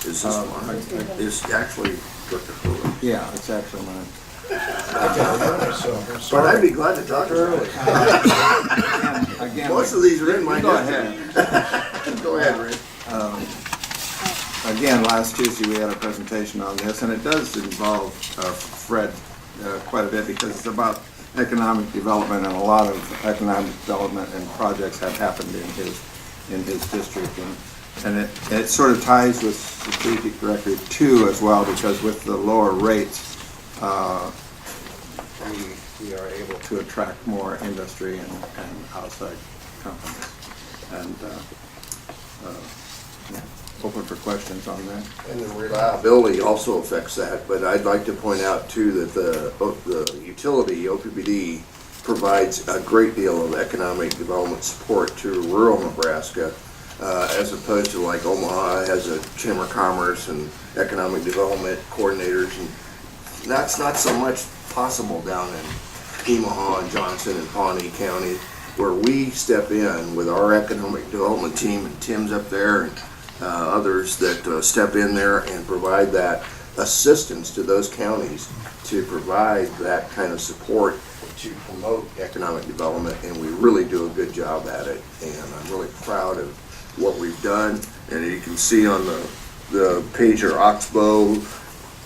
Is this mine? Is actually Director Hurley. Yeah, it's actually mine. But I'd be glad to talk to her. Again, Most of these are in my go district. ahead. Go ahead, Rick. Again, last Tuesday we had a presentation on this, and it does involve Fred quite a bit because it's about economic development, and a lot of economic development and projects have happened in his district, and it sort of ties with Strategic Director 2 as well, because with the lower rates, we are able to attract more industry and outside companies. And yeah, open for questions on that. And the reliability also affects that, but I'd like to point out too that the utility, OPPD, provides a great deal of economic development support to rural Nebraska, as opposed to like Omaha has a Chamber of Commerce and economic development coordinators, and that's not so much possible down in Omaha and Johnson and Pawnee County, where we step in with our economic development team, and Tim's up there, and others that step in there and provide that assistance to those counties to provide that kind of support to promote economic development, and we really do a good job at it, and I'm really proud of what we've done. And you can see on the page are Oxbow,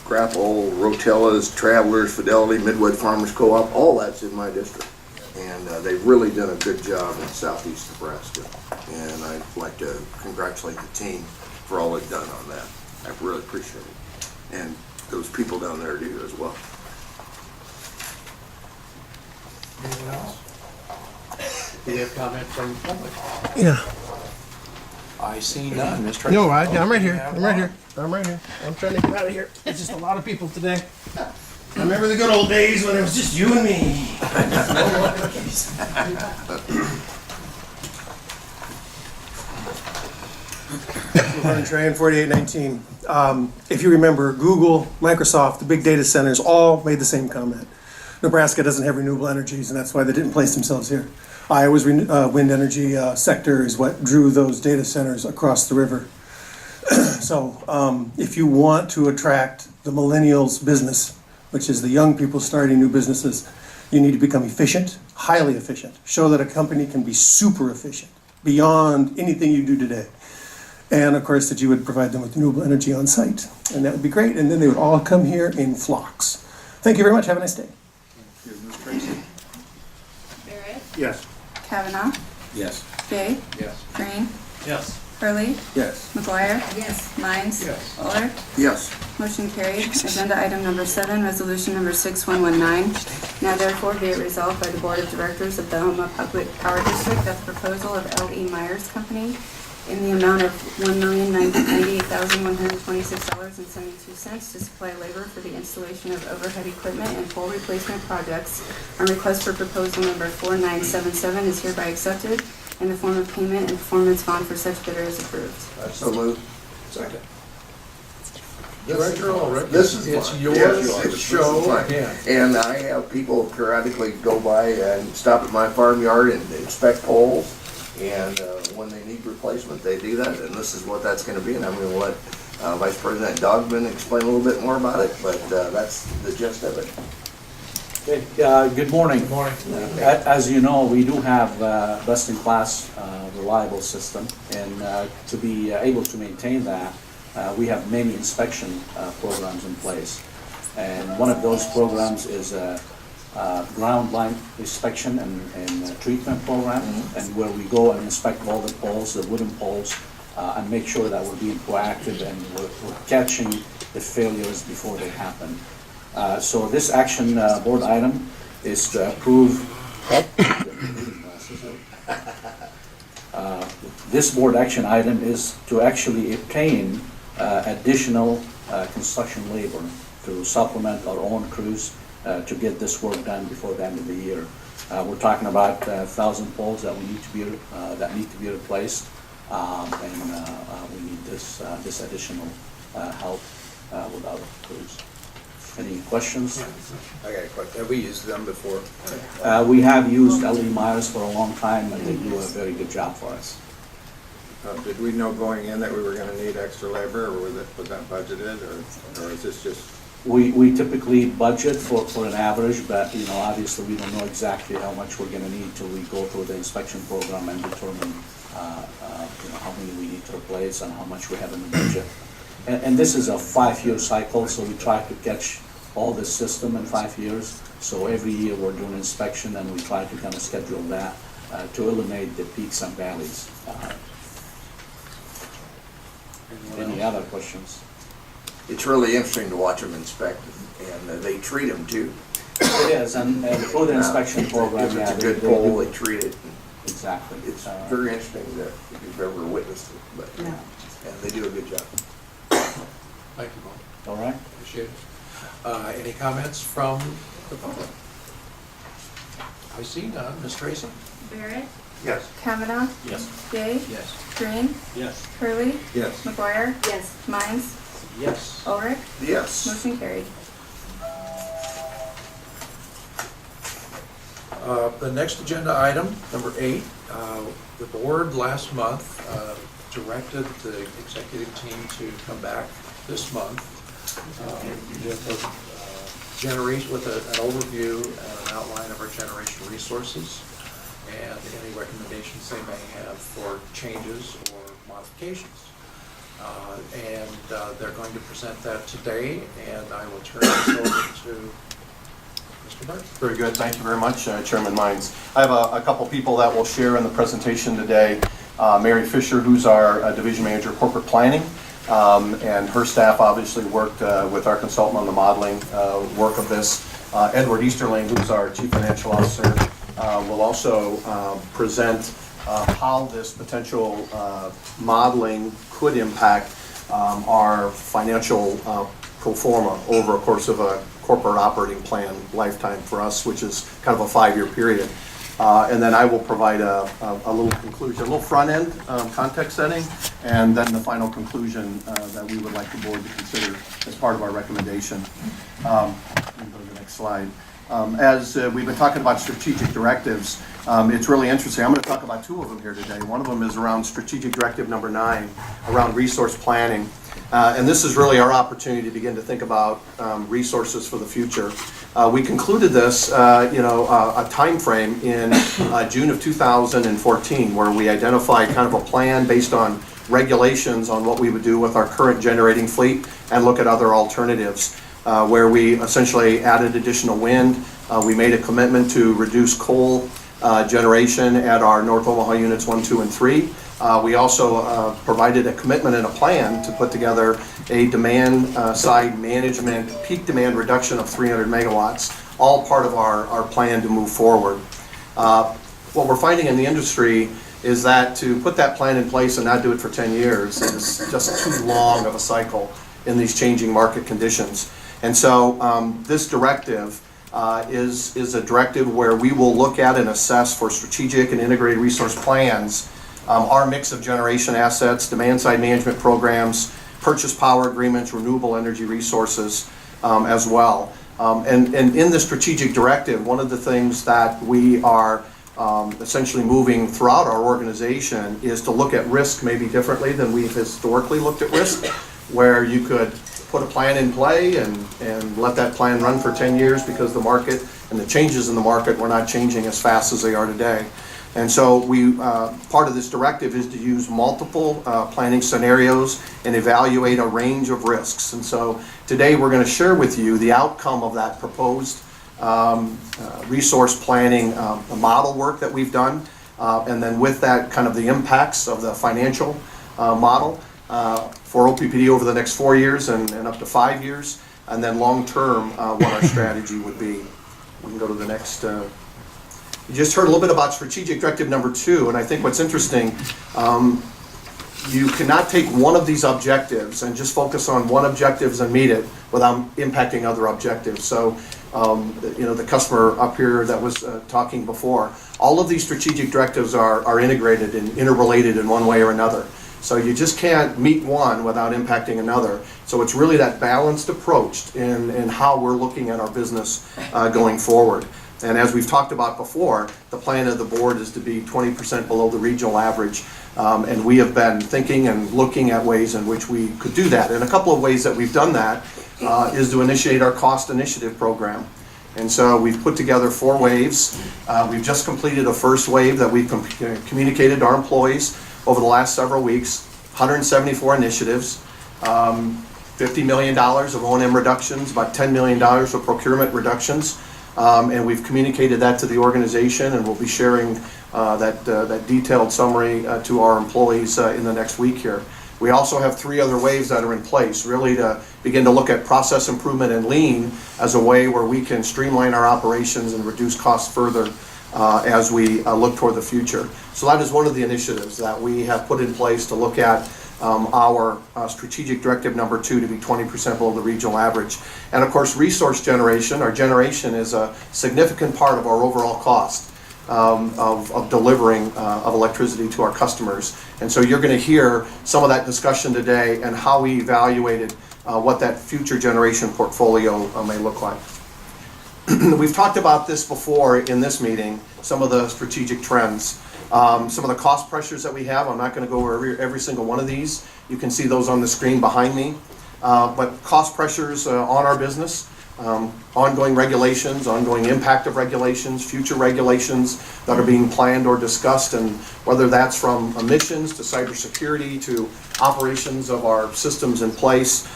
Grapple, Rotella's, Travelers, Fidelity, Midwest Farmers Co-op, all that's in my district. And they've really done a good job in southeast Nebraska. And I'd like to congratulate the team for all they've done on that. I really appreciate it. And those people down there do as well. Anyone else? Do we have comments from the public? Yeah. I see none. Ms. Tracy? No, I'm right here. You have I'm right one? here. I'm right here. I'm trying to get out of here. It's just a lot of people today. I remember the good old days when it was just you and me. Laverne Train, 4819. If you remember, Google, Microsoft, the big data centers all made the same comment. Nebraska doesn't have renewable energies, and that's why they didn't place themselves here. Iowa's wind energy sector is what drew those data centers across the river. So if you want to attract the millennials business, which is the young people starting new businesses, you need to become efficient, highly efficient. Show that a company can be super efficient, beyond anything you do today. And of course, that you would provide them with renewable energy on site. And that would be great. And then they would all come here in flocks. Thank you very much. Have a nice day. Thank you, Ms. Tracy. Barrett, Yes. Kavanaugh, Yes. Gay, Yes. Green, Yes. Hurley, Yes. McGuire. Yes. Mines. Yes. Fuller. Yes. Motion carried. Agenda item number 7, resolution number 6119. Now therefore be it resolved by the Board of Directors of the Omaha Public Power District that the proposal of L.E. Myers Company in the amount of $1,098,126.72 to supply labor for the installation of overhead equipment and pole replacement projects on request for proposal number 4977 is hereby accepted, and the form of payment and performance bond for such bidder is approved. So moved. Second. Director Ulrich. This is It's fun. yours Yes, to this is show fun. again. And I have people periodically go by and stop at my farmyard and inspect poles. And when they need replacement, they do that. And this is what that's going to be. And I'm going to let Vice President Dogman explain a little bit more about it. But that's the gist of it. Okay, good morning. Good morning. As you know, we do have best-in-class reliable system, and to be able to maintain that, we have many inspection programs in place. And one of those programs is a ground line inspection and treatment program, and where we go and inspect all the poles, the wooden poles, and make sure that we're being proactive and we're catching the failures before they happen. So this action board item is to approve. This board action item is to actually obtain additional construction labor to supplement our own crews to get this work done before the end of the year. We're talking about 1,000 poles that need to be replaced, and we need this additional help with our crews. Any questions? I got a question. Have we used them before? We have used L.E. Myers for a long time, and they do a very good job for us. Did we know going in that we were gonna need extra labor, or was that budgeted, or is this just? We typically budget for an average, but, you know, obviously, we don't know exactly how much we're gonna need till we go through the inspection program and determine, you know, how many we need to replace and how much we have in the budget. And this is a 5-year cycle, so we try to catch all the system in 5 years. So every year, we're doing inspection, and we try to kind of schedule that to eliminate the peaks and valleys. Any other questions? It's really interesting to watch them inspect, and they treat them too. It is, and through the inspection program, If it's yeah, a good they pole, do- they treat it. Exactly. It's very interesting that if you've ever witnessed it, but, and they do a good job. Thank you, Bob. All right. Appreciate it. Any comments from the public? I see none. Ms. Tracy? Barrett, Yes. Kavanaugh, Yes. Gay, Yes. Green, Yes. Curley, Yes. McGuire. Yes. Mines, Yes. Ulrich, Yes. motion carried. The next agenda item, number 8, the board last month directed the executive team to come back this month with an overview and an outline of our generation resources and any recommendations they may have for changes or modifications. They're going to present that today, and I will turn this over to Mr. Burke. Very good. Thank you very much, Chairman Mines. I have a couple people that will share in the presentation today. Mary Fisher, who's our Division Manager of Corporate Planning, and her staff obviously worked with our consultant on the modeling work of this. Edward Easterling, who's our Chief Financial Officer, will also present how this potential modeling could impact our financial pro forma over a course of a corporate operating plan lifetime for us, which is kind of a 5-year period. And then I will provide a little conclusion, a little front end context setting, and then the final conclusion that we would like the board to consider as part of our recommendation. Let me go to the next slide. As we've been talking about strategic directives, it's really interesting. I'm going to talk about 2 of them here today. One of them is around strategic directive number 9, around resource planning. And this is really our opportunity to begin to think about resources for the future. We concluded this, a time frame in June of 2014, where we identified kind of a plan based on regulations on what we would do with our current generating fleet and look at other alternatives, where we essentially added additional wind. We made a commitment to reduce coal generation at our North Omaha units 1, 2, and 3. We also provided a commitment and a plan to put together a demand side management peak demand reduction of 300 megawatts, all part of our plan to move forward. What we're finding in the industry is that to put that plan in place and not do it for 10 years is just too long of a cycle in these changing market conditions. And so this directive is a directive where we will look at and assess for strategic and integrated resource plans our mix of generation assets, demand-side management programs, purchase power agreements, renewable energy resources as well. And in the strategic directive, one of the things that we are essentially moving throughout our organization is to look at risk maybe differently than we've historically looked at risk, where you could put a plan in play and let that plan run for 10 years because the market and the changes in the market were not changing as fast as they are today. And so part of this directive is to use multiple planning scenarios and evaluate a range of risks. And so today we're going to share with you the outcome of that proposed resource planning model work that we've done. And then with that, kind of the impacts of the financial model for OPPD over the next 4 years and up to 5 years. And then long-term, what our strategy would be. We can go to the next. You just heard a little bit about strategic directive number 2, and I think what's interesting, you cannot take one of these objectives and just focus on one objective and meet it without impacting other objectives. So, the customer up here that was talking before, all of these strategic directives are integrated and interrelated in one way or another. So you just can't meet one without impacting another. So it's really that balanced approach in how we're looking at our business going forward. And as we've talked about before, the plan of the board is to be 20% below the regional average. And we have been thinking and looking at ways in which we could do that. And a couple of ways that we've done that is to initiate our cost initiative program. And so we've put together 4 waves. We've just completed a first wave that we've communicated to our employees over the last several weeks, 174 initiatives, $50 million of O&M reductions, about $10 million of procurement reductions. And we've communicated that to the organization, and we'll be sharing that detailed summary to our employees in the next week here. We also have 3 other waves that are in place, really to begin to look at process improvement and lean as a way where we can streamline our operations and reduce costs further as we look toward the future. So that is one of the initiatives that we have put in place to look at our strategic directive number 2 to be 20% below the regional average. And of course, resource generation, our generation is a significant part of our overall cost of delivering of electricity to our customers. And so you're going to hear some of that discussion today and how we evaluated what that future generation portfolio may look like. We've talked about this before in this meeting, some of the strategic trends. Some of the cost pressures that we have, I'm not going to go over every single one of these. You can see those on the screen behind me. But cost pressures on our business, ongoing regulations, ongoing impact of regulations, future regulations that are being planned or discussed, and whether that's from emissions to cybersecurity to operations of our systems in place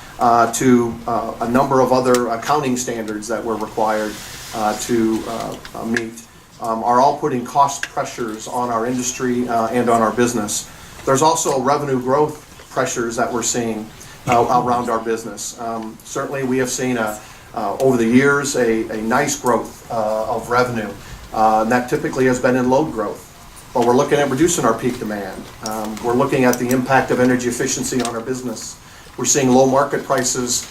to a number of other accounting standards that we're required to meet. Are all putting cost pressures on our industry and on our business. There's also revenue growth pressures that we're seeing around our business. Certainly we have seen over the years a nice growth of revenue, and that typically has been in load growth. But we're looking at reducing our peak demand. We're looking at the impact of energy efficiency on our business. We're seeing low market prices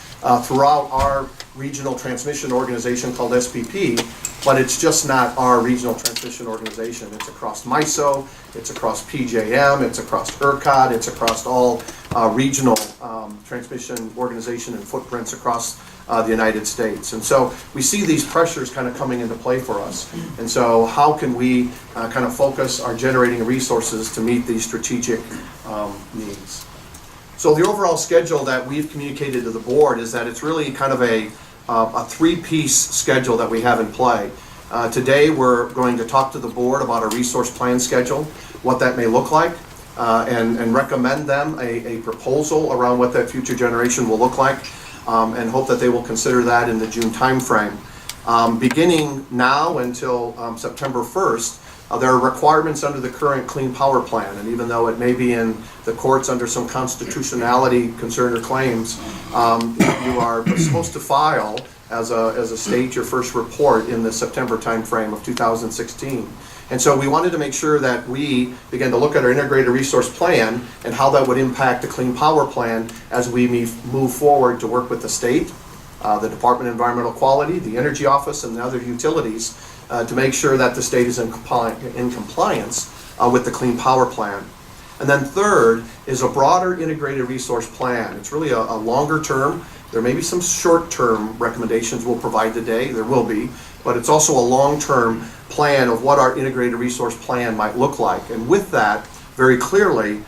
throughout our regional transmission organization called SPP, but it's just not our regional transmission organization. It's across MISO, it's across PJM, it's across ERCOT, it's across all regional transmission organization and footprints across the United States. And so we see these pressures kind of coming into play for us. And so how can we kind of focus our generating resources to meet these strategic needs? So the overall schedule that we've communicated to the board is that it's really kind of a 3-piece schedule that we have in play. Today we're going to talk to the board about a resource plan schedule, what that may look like, and recommend them a proposal around what that future generation will look like, and hope that they will consider that in the June timeframe. Beginning now until September 1st, there are requirements under the current Clean Power Plan, and even though it may be in the courts under some constitutionality concern or claims, you are supposed to file as a state your first report in the September timeframe of 2016. And so we wanted to make sure that we began to look at our integrated resource plan and how that would impact the Clean Power Plan as we move forward to work with the state, the Department of Environmental Quality, the Energy Office, and the other utilities to make sure that the state is in compliance with the Clean Power Plan. And then third is a broader integrated resource plan. It's really a longer term. There may be some short-term recommendations we'll provide today, there will be, but it's also a long-term plan of what our integrated resource plan might look like. And with that, very clearly,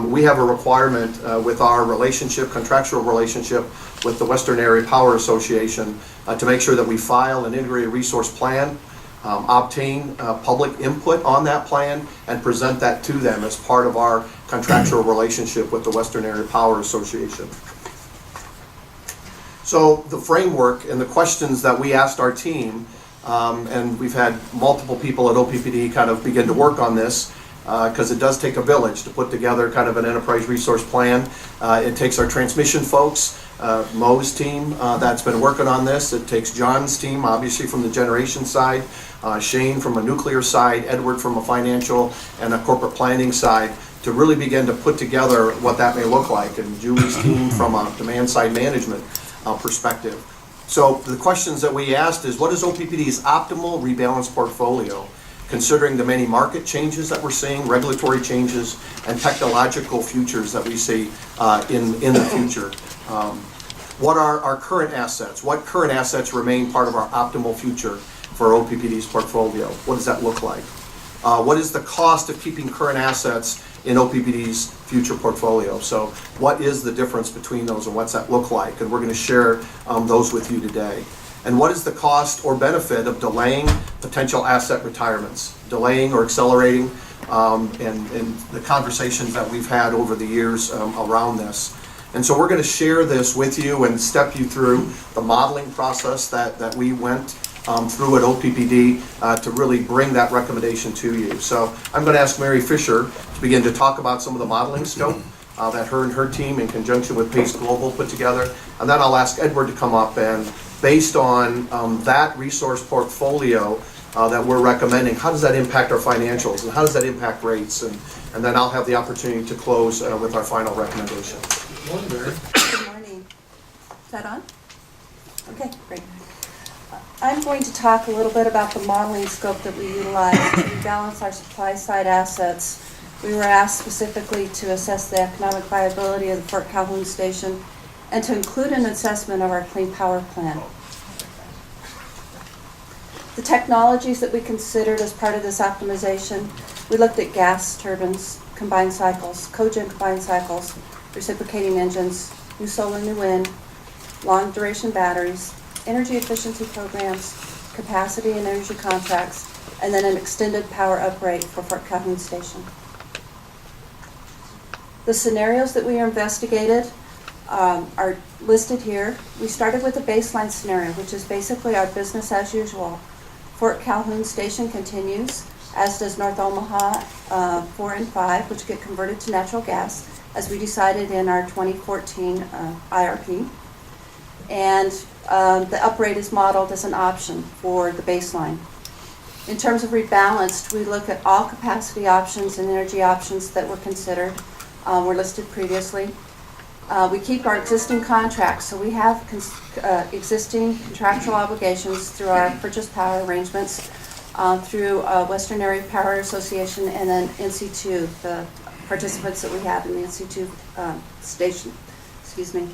we have a requirement with our contractual relationship with the Western Area Power Association to make sure that we file an integrated resource plan, obtain public input on that plan, and present that to them as part of our contractual relationship with the Western Area Power Association. So the framework and the questions that we asked our team, and we've had multiple people at OPPD kind of begin to work on this, because it does take a village to put together kind of an enterprise resource plan. It takes our transmission folks, Mo's team that's been working on this. It takes John's team, obviously from the generation side, Shane from a nuclear side, Edward from a financial and a corporate planning side, to really begin to put together what that may look like, and Julie's team from a demand side management perspective. So the questions that we asked is, what is OPPD's optimal rebalanced portfolio, considering the many market changes that we're seeing, regulatory changes, and technological futures that we see in the future? What are our current assets? What current assets remain part of our optimal future? for OPPD's portfolio. What does that look like? What is the cost of keeping current assets in OPPD's future portfolio? So what is the difference between those and what's that look like? And we're going to share those with you today. And what is the cost or benefit of delaying potential asset retirements, delaying or accelerating, and the conversations that we've had over the years around this. And so we're going to share this with you and step you through the modeling process that we went through at OPPD to really bring that recommendation to you. So I'm going to ask Mary Fisher to begin to talk about some of the modeling scope that her and her team in conjunction with Pace Global put together. And then I'll ask Edward to come up and based on that resource portfolio that we're recommending, how does that impact our financials and how does that impact rates? And then I'll have the opportunity to close with our final recommendation. Morning, Barry. Good morning. Is that on? Okay, great. I'm going to talk a little bit about the modeling scope that we utilize to rebalance our supply side assets. We were asked specifically to assess the economic viability of the Fort Calhoun station and to include an assessment of our clean power plan. The technologies that we considered as part of this optimization, we looked at gas turbines, combined cycles, cogen combined cycles, reciprocating engines, new solar, new wind, long duration batteries, energy efficiency programs, capacity and energy contracts, and then an extended power uprate for Fort Calhoun Station. The scenarios that we investigated are listed here. We started with a baseline scenario, which is basically our business as usual. Fort Calhoun Station continues, as does North Omaha 4 and 5, which get converted to natural gas, as we decided in our 2014 IRP. And the uprate is modeled as an option for the baseline. In terms of rebalanced, we look at all capacity options and energy options that were considered, were listed previously. We keep our existing contracts, so we have existing contractual obligations through our purchase power arrangements, through Western Area Power Association and then NC2, the participants that we have in the NC2 station. Excuse me.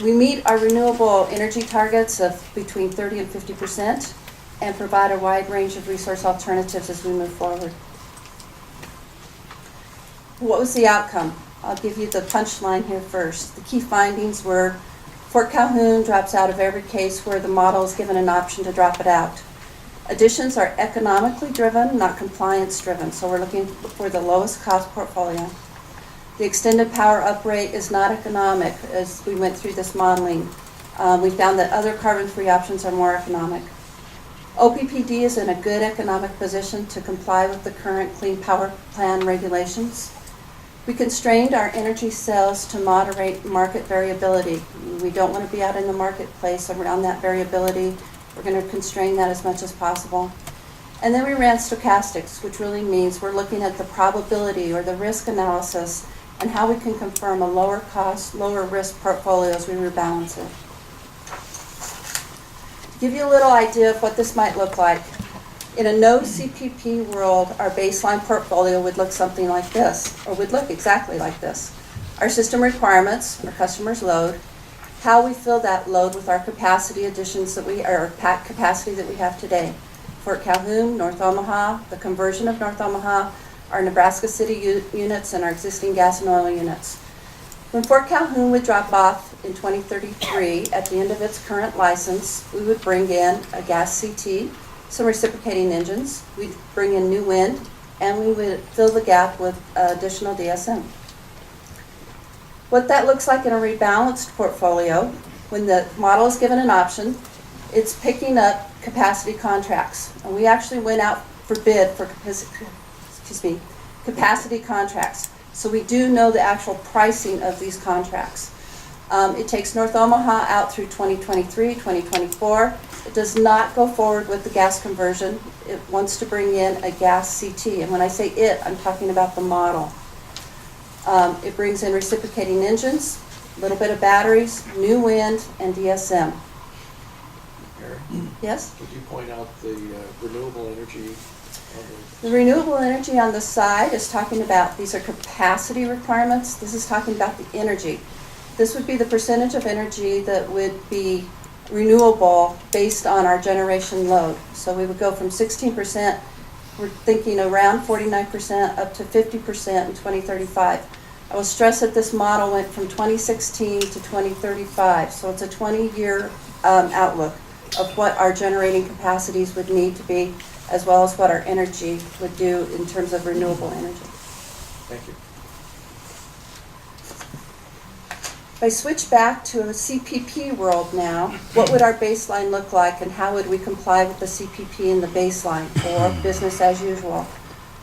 We meet our renewable energy targets of between 30 and 50% and provide a wide range of resource alternatives as we move forward. What was the outcome? I'll give you the punchline here first. The key findings were Fort Calhoun drops out of every case where the model is given an option to drop it out. Additions are economically driven, not compliance driven, so we're looking for the lowest cost portfolio. The extended power uprate is not economic as we went through this modeling. We found that other carbon-free options are more economic. OPPD is in a good economic position to comply with the current Clean Power Plan regulations. We constrained our energy sales to moderate market variability. We don't want to be out in the marketplace around that variability. We're going to constrain that as much as possible. And then we ran stochastics, which really means we're looking at the probability or the risk analysis and how we can confirm a lower cost, lower risk portfolio as we rebalance it. To give you a little idea of what this might look like, in a no CPP world, our baseline portfolio would look something like this, or would look exactly like this. Our system requirements, our customer's load, how we fill that load with our capacity additions that our capacity that we have today. Fort Calhoun, North Omaha, the conversion of North Omaha, our Nebraska City units, and our existing gas and oil units. When Fort Calhoun would drop off in 2033, at the end of its current license, we would bring in a gas CT, some reciprocating engines, we'd bring in new wind, and we would fill the gap with additional DSM. What that looks like in a rebalanced portfolio, when the model is given an option, it's picking up capacity contracts. And we actually went out for bid for capacity contracts. So we do know the actual pricing of these contracts. It takes North Omaha out through 2023, 2024. It does not go forward with the gas conversion. It wants to bring in a gas CT. And when I say it, I'm talking about the model. It brings in reciprocating engines, a little bit of batteries, new wind, and DSM. Mary, Yes? would you point out the renewable energy? The renewable energy on the side is talking about, these are capacity requirements. This is talking about the energy. This would be the percentage of energy that would be renewable based on our generation load. So we would go from 16%, we're thinking around 49%, up to 50% in 2035. I will stress that this model went from 2016 to 2035, so it's a 20-year outlook of what our generating capacities would need to be, as well as what our energy would do in terms of renewable energy. Thank you. If I switch back to a CPP world now, what would our baseline look like and how would we comply with the CPP in the baseline or business as usual?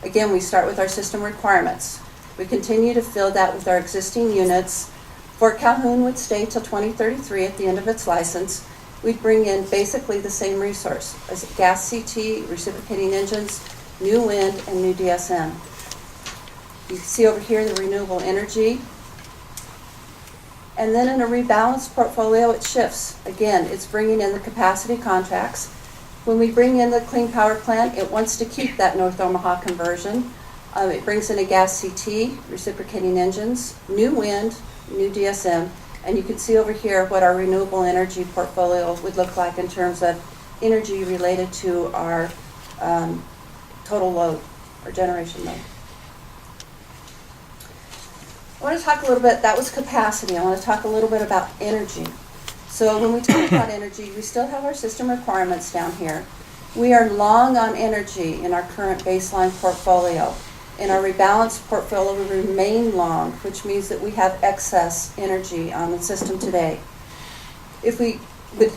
Again, we start with our system requirements. We continue to fill that with our existing units. Fort Calhoun would stay till 2033 at the end of its license. We'd bring in basically the same resource as gas CT, reciprocating engines, new wind, and new DSM. You can see over here the renewable energy. And then in a rebalanced portfolio, it shifts. Again, it's bringing in the capacity contracts. When we bring in the clean power plant, it wants to keep that North Omaha conversion. It brings in a gas CT, reciprocating engines, new wind, new DSM, and you can see over here what our renewable energy portfolio would look like in terms of energy related to our total load, our generation load. I want to talk a little bit, that was capacity. I want to talk a little bit about energy. So when we talk about energy, we still have our system requirements down here. We are long on energy in our current baseline portfolio. In our rebalanced portfolio, we remain long, which means that we have excess energy on the system today. If we would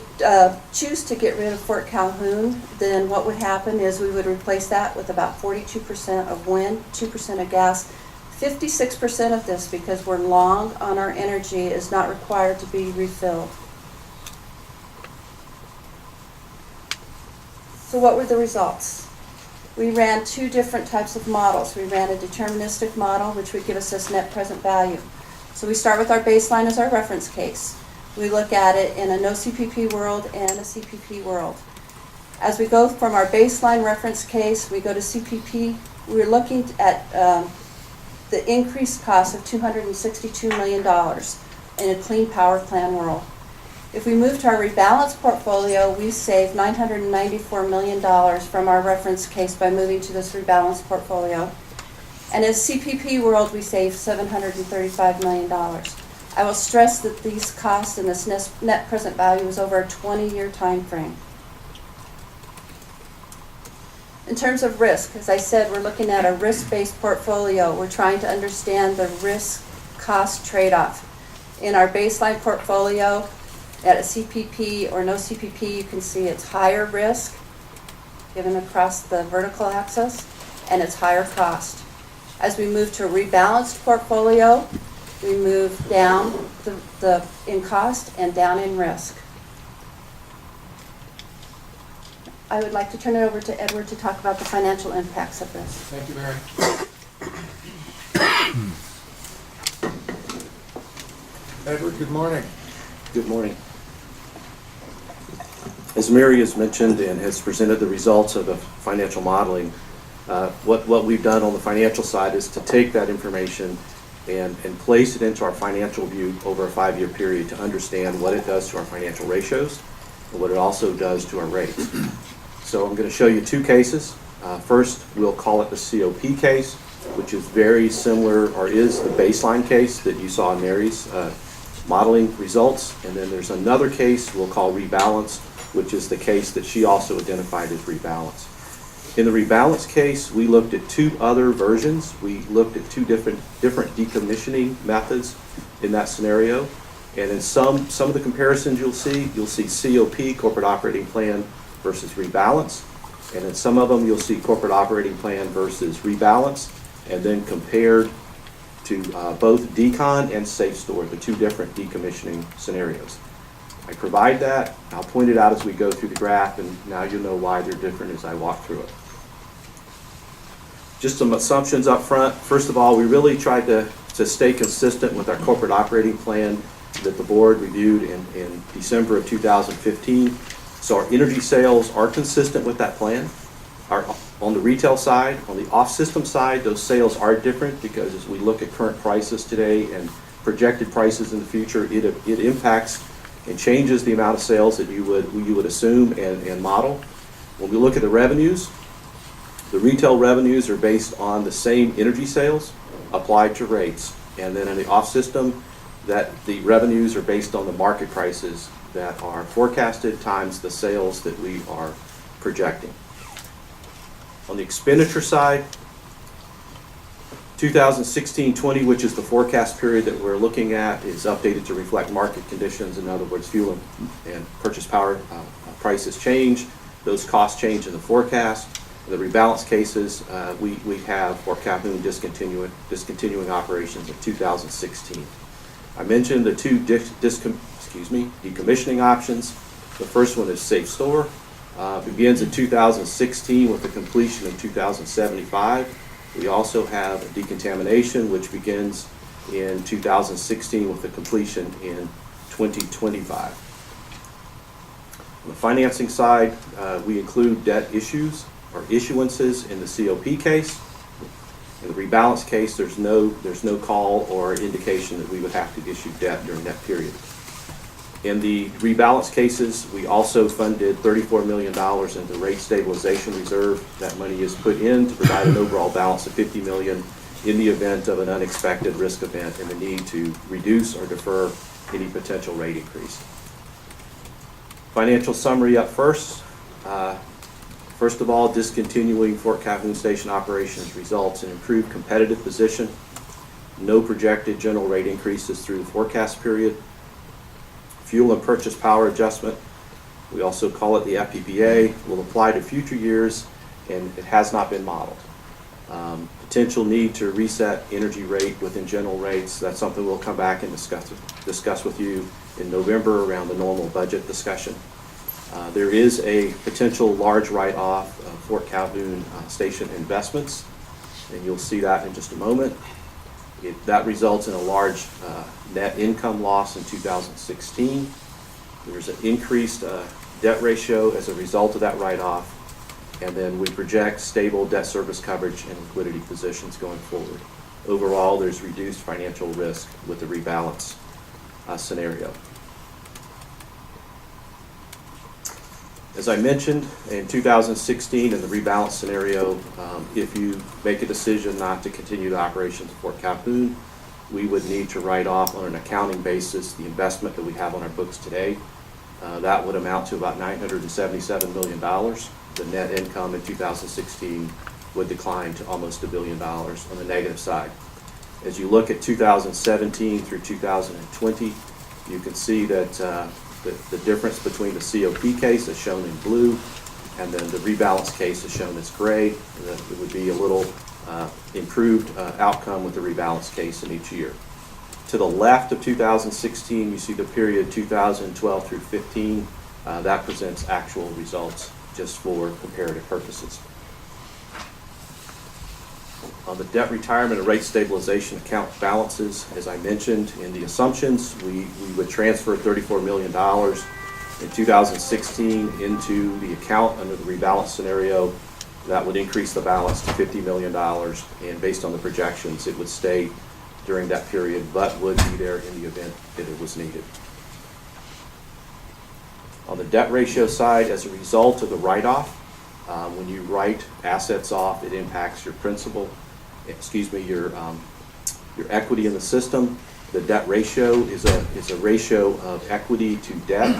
choose to get rid of Fort Calhoun, then what would happen is we would replace that with about 42% of wind, 2% of gas. 56% of this, because we're long on our energy, is not required to be refilled. So what were the results? We ran two different types of models. We ran a deterministic model, which would give us this net present value. So we start with our baseline as our reference case. We look at it in a no CPP world and a CPP world. As we go from our baseline reference case, we go to CPP, we're looking at the increased cost of $262 million in a clean power plan world. If we move to our rebalanced portfolio, we save $994 million from our reference case by moving to this rebalanced portfolio. And as CPP world, we save $735 million. I will stress that these costs and this net present value is over a 20-year time frame. In terms of risk, as I said, we're looking at a risk-based portfolio. We're trying to understand the risk-cost trade-off. In our baseline portfolio, at a CPP or no CPP, you can see it's higher risk, given across the vertical axis, and it's higher cost. As we move to a rebalanced portfolio, we move down in cost and down in risk. I would like to turn it over to Edward to talk about the financial impacts of this. Thank you, Mary. Edward, good morning. Good morning. As Mary has mentioned and has presented the results of the financial modeling, what we've done on the financial side is to take that information and place it into our financial view over a 5-year period to understand what it does to our financial ratios and what it also does to our rates. So I'm going to show you two cases. First, we'll call it the COP case, which is very similar, or is the baseline case that you saw in Mary's modeling results. And then there's another case we'll call rebalance, which is the case that she also identified as rebalance. In the rebalance case, we looked at two other versions. We looked at two different decommissioning methods in that scenario. And in some of the comparisons you'll see COP, corporate operating plan, versus rebalance. And in some of them, you'll see corporate operating plan versus rebalance, and then compared to both decon and safe store, the two different decommissioning scenarios. I provide that. I'll point it out as we go through the graph, and now you'll know why they're different as I walk through it. Just some assumptions up front. First of all, we really tried to stay consistent with our corporate operating plan that the board reviewed in December of 2015. So our energy sales are consistent with that plan. On the retail side, on the off-system side, those sales are different because as we look at current prices today and projected prices in the future, it impacts and changes the amount of sales that you would assume and model. When we look at the revenues, the retail revenues are based on the same energy sales applied to rates. And then in the off-system, that the revenues are based on the market prices that are forecasted times the sales that we are projecting. On the expenditure side, 2016-20, which is the forecast period that we're looking at, is updated to reflect market conditions. In other words, fuel and purchase power prices change. Those costs change in the forecast. In the rebalance cases, we have for Calhoun discontinuing operations in 2016. I mentioned the two decommissioning options. The first one is Safe Store. Begins in 2016 with the completion in 2075. We also have decontamination, which begins in 2016 with the completion in 2025. On the financing side, we include debt issues or issuances in the COP case. In the rebalance case, there's no call or indication that we would have to issue debt during that period. In the rebalance cases, we also funded $34 million in the rate stabilization reserve. That money is put in to provide an overall balance of $50 million in the event of an unexpected risk event and the need to reduce or defer any potential rate increase. Financial summary up first. First of all, discontinuing Fort Calhoun Station operations results in improved competitive position, no projected general rate increases through the forecast period. Fuel and purchase power adjustment, we also call it the FPPA, will apply to future years, and it has not been modeled. Potential need to reset energy rate within general rates, that's something we'll come back and discuss with you in November around the normal budget discussion. There is a potential large write-off of Fort Calhoun Station investments, and you'll see that in just a moment. That results in a large net income loss in 2016. There's an increased debt ratio as a result of that write-off, and then we project stable debt service coverage and liquidity positions going forward. Overall, there's reduced financial risk with the rebalance scenario. As I mentioned, in 2016, in the rebalance scenario, if you make a decision not to continue the operations of Fort Calhoun, we would need to write off on an accounting basis the investment that we have on our books today. That would amount to about $977 million. The net income in 2016 would decline to almost $1 billion on the negative side. As you look at 2017 through 2020, you can see that the difference between the COP case is shown in blue, and then the rebalance case is shown as gray. It would be a little improved outcome with the rebalance case in each year. To the left of 2016, you see the period 2012 through 15. That presents actual results just for comparative purposes. On the debt retirement and rate stabilization account balances, as I mentioned in the assumptions, we would transfer $34 million in 2016 into the account under the rebalance scenario. That would increase the balance to $50 million, and based on the projections, it would stay during that period, but would be there in the event that it was needed. On the debt ratio side, as a result of the write-off, when you write assets off, it impacts your your equity in the system. The debt ratio is a ratio of equity to debt,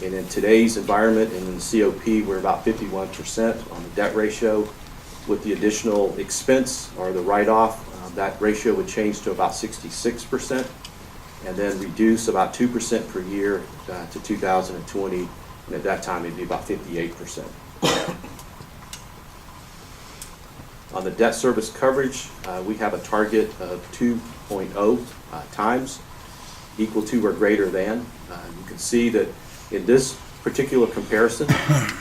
and in today's environment and in the COP, we're about 51% on the debt ratio. With the additional expense or the write-off, that ratio would change to about 66%, and then reduce about 2% per year to 2020, and at that time it'd be about 58%. On the debt service coverage, we have a target of 2.0 times, equal to or greater than. You can see that in this particular comparison,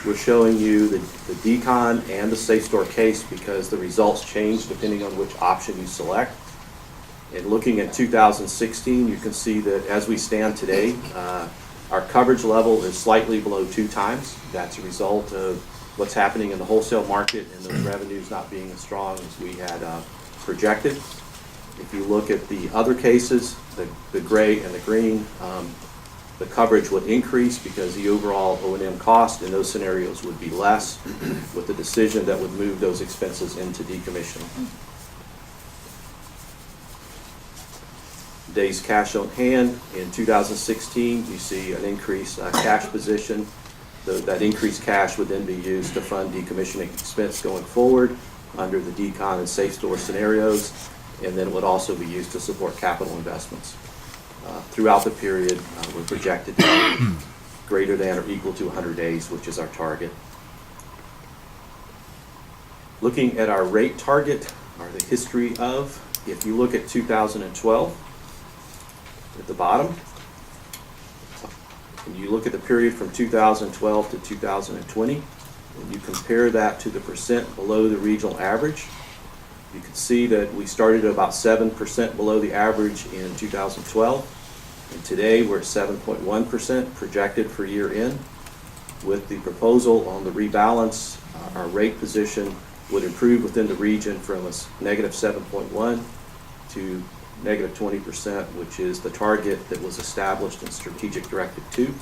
we're showing you the decon and the Safe Store case because the results change depending on which option you select. And looking at 2016, you can see that as we stand today, our coverage level is slightly below 2 times. That's a result of what's happening in the wholesale market and those revenues not being as strong as we had projected. If you look at the other cases, the gray and the green, The coverage would increase because the overall O&M cost in those scenarios would be less, with the decision that would move those expenses into decommissioning. Days cash on hand, in 2016, you see an increased cash position. That increased cash would then be used to fund decommissioning expense going forward under the decon and safe store scenarios, and then it would also be used to support capital investments. Throughout the period, we're projected to be greater than or equal to 100 days, which is our target. Looking at our rate target, or the history of, if you look at 2012, at the bottom, and you look at the period from 2012 to 2020, and you compare that to the percent below the regional average, you can see that we started at about 7% below the average in 2012, and today we're at 7.1% projected for year end. With the proposal on the rebalance, our rate position would improve within the region from a negative 7.1 to negative 20%, which is the target that was established in Strategic Directive 2.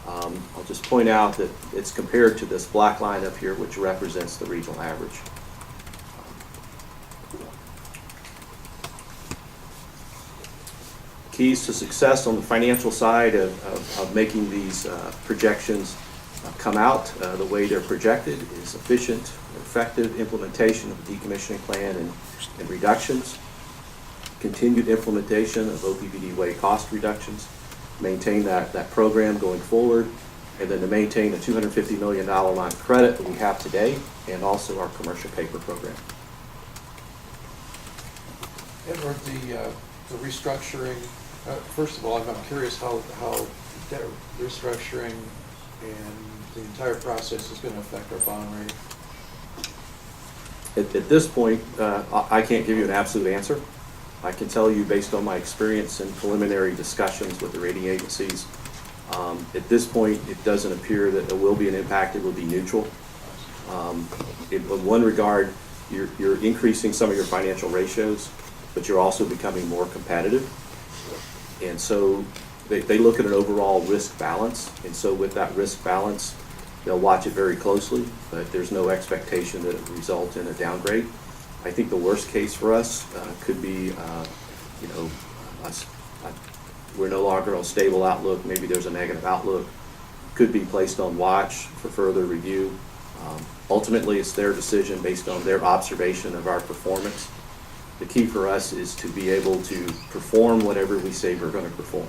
I'll just point out that it's compared to this black line up here, which represents the regional average. Keys to success on the financial side of making these projections come out the way they're projected is efficient, effective implementation of the decommissioning plan and reductions, continued implementation of OPPD way cost reductions, maintain that program going forward, and then to maintain a $250 million line of credit that we have today, and also our commercial paper program. Edward, the restructuring, first of all, I'm curious how debt restructuring and the entire process is going to affect our bond rating. At this point, I can't give you an absolute answer. I can tell you, based on my experience in preliminary discussions with the rating agencies, at this point, it doesn't appear that there will be an impact. It will be neutral. In one regard, you're increasing some of your financial ratios, but you're also becoming more competitive. And so they look at an overall risk balance. And so with that risk balance, they'll watch it very closely, but there's no expectation that it will result in a downgrade. I think the worst case for us could be, we're no longer on stable outlook. Maybe there's a negative outlook. Could be placed on watch for further review. Ultimately, it's their decision based on their observation of our performance. The key for us is to be able to perform whatever we say we're going to perform,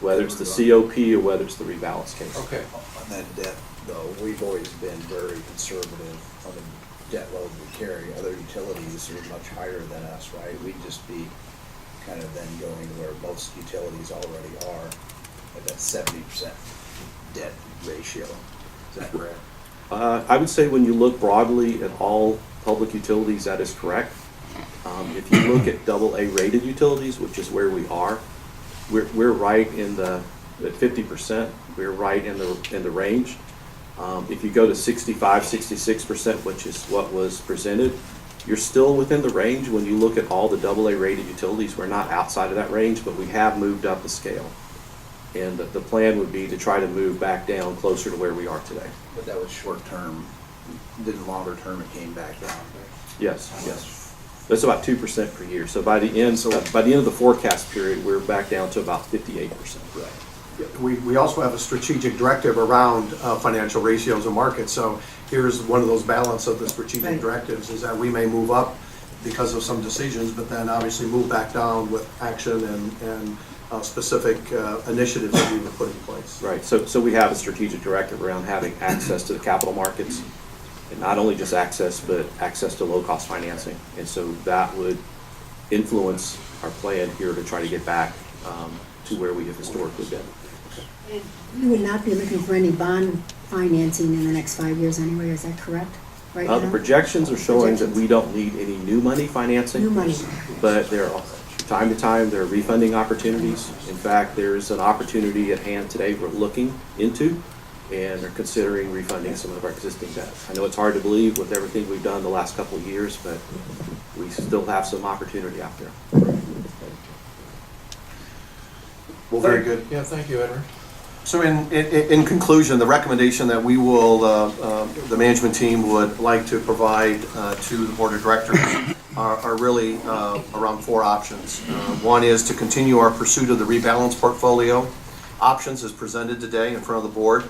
whether it's the COP or whether it's the rebalance case. Okay. On that debt, though, we've always been very conservative on the debt load we carry. Other utilities are much higher than us, right? We'd just be kind of then going to where most utilities already are at that 70% debt ratio. Is that correct? I would say when you look broadly at all public utilities, that is correct. If you look at AA rated utilities, which is where we are, we're right in at 50%. We're right in the range. If you go to 65, 66%, which is what was presented, you're still within the range. When you look at all the AA rated utilities, we're not outside of that range, but we have moved up the scale. And the plan would be to try to move back down closer to where we are today. But that was short term. Then longer term, it came back down. Yes, yes. That's about 2% per year. So by the end of the forecast period, we're back down to about 58%. Right. We also have a strategic directive around financial ratios and markets. So here's one of those balance of the strategic directives is that we may move up because of some decisions, but then obviously move back down with action and specific initiatives that we would put in place. Right. So we have a strategic directive around having access to the capital markets, and not only just access, but access to low-cost financing. And so that would influence our plan here to try to get back to where we have historically been. And you would not be looking for any bond financing in the next 5 years anyway, is that correct? Right now? The projections are showing that we don't need any new money financing. New money. But time to time, there are refunding opportunities. In fact, there's an opportunity at hand today we're looking into, and are considering refunding some of our existing debt. I know it's hard to believe with everything we've done the last couple of years, but we still have some opportunity out there. Well, very good. Yeah, thank you, Edward. So in conclusion, the recommendation that we will, the management team would like to provide to the board of directors are really around four options. One is to continue our pursuit of the rebalance portfolio. Options as presented today in front of the board,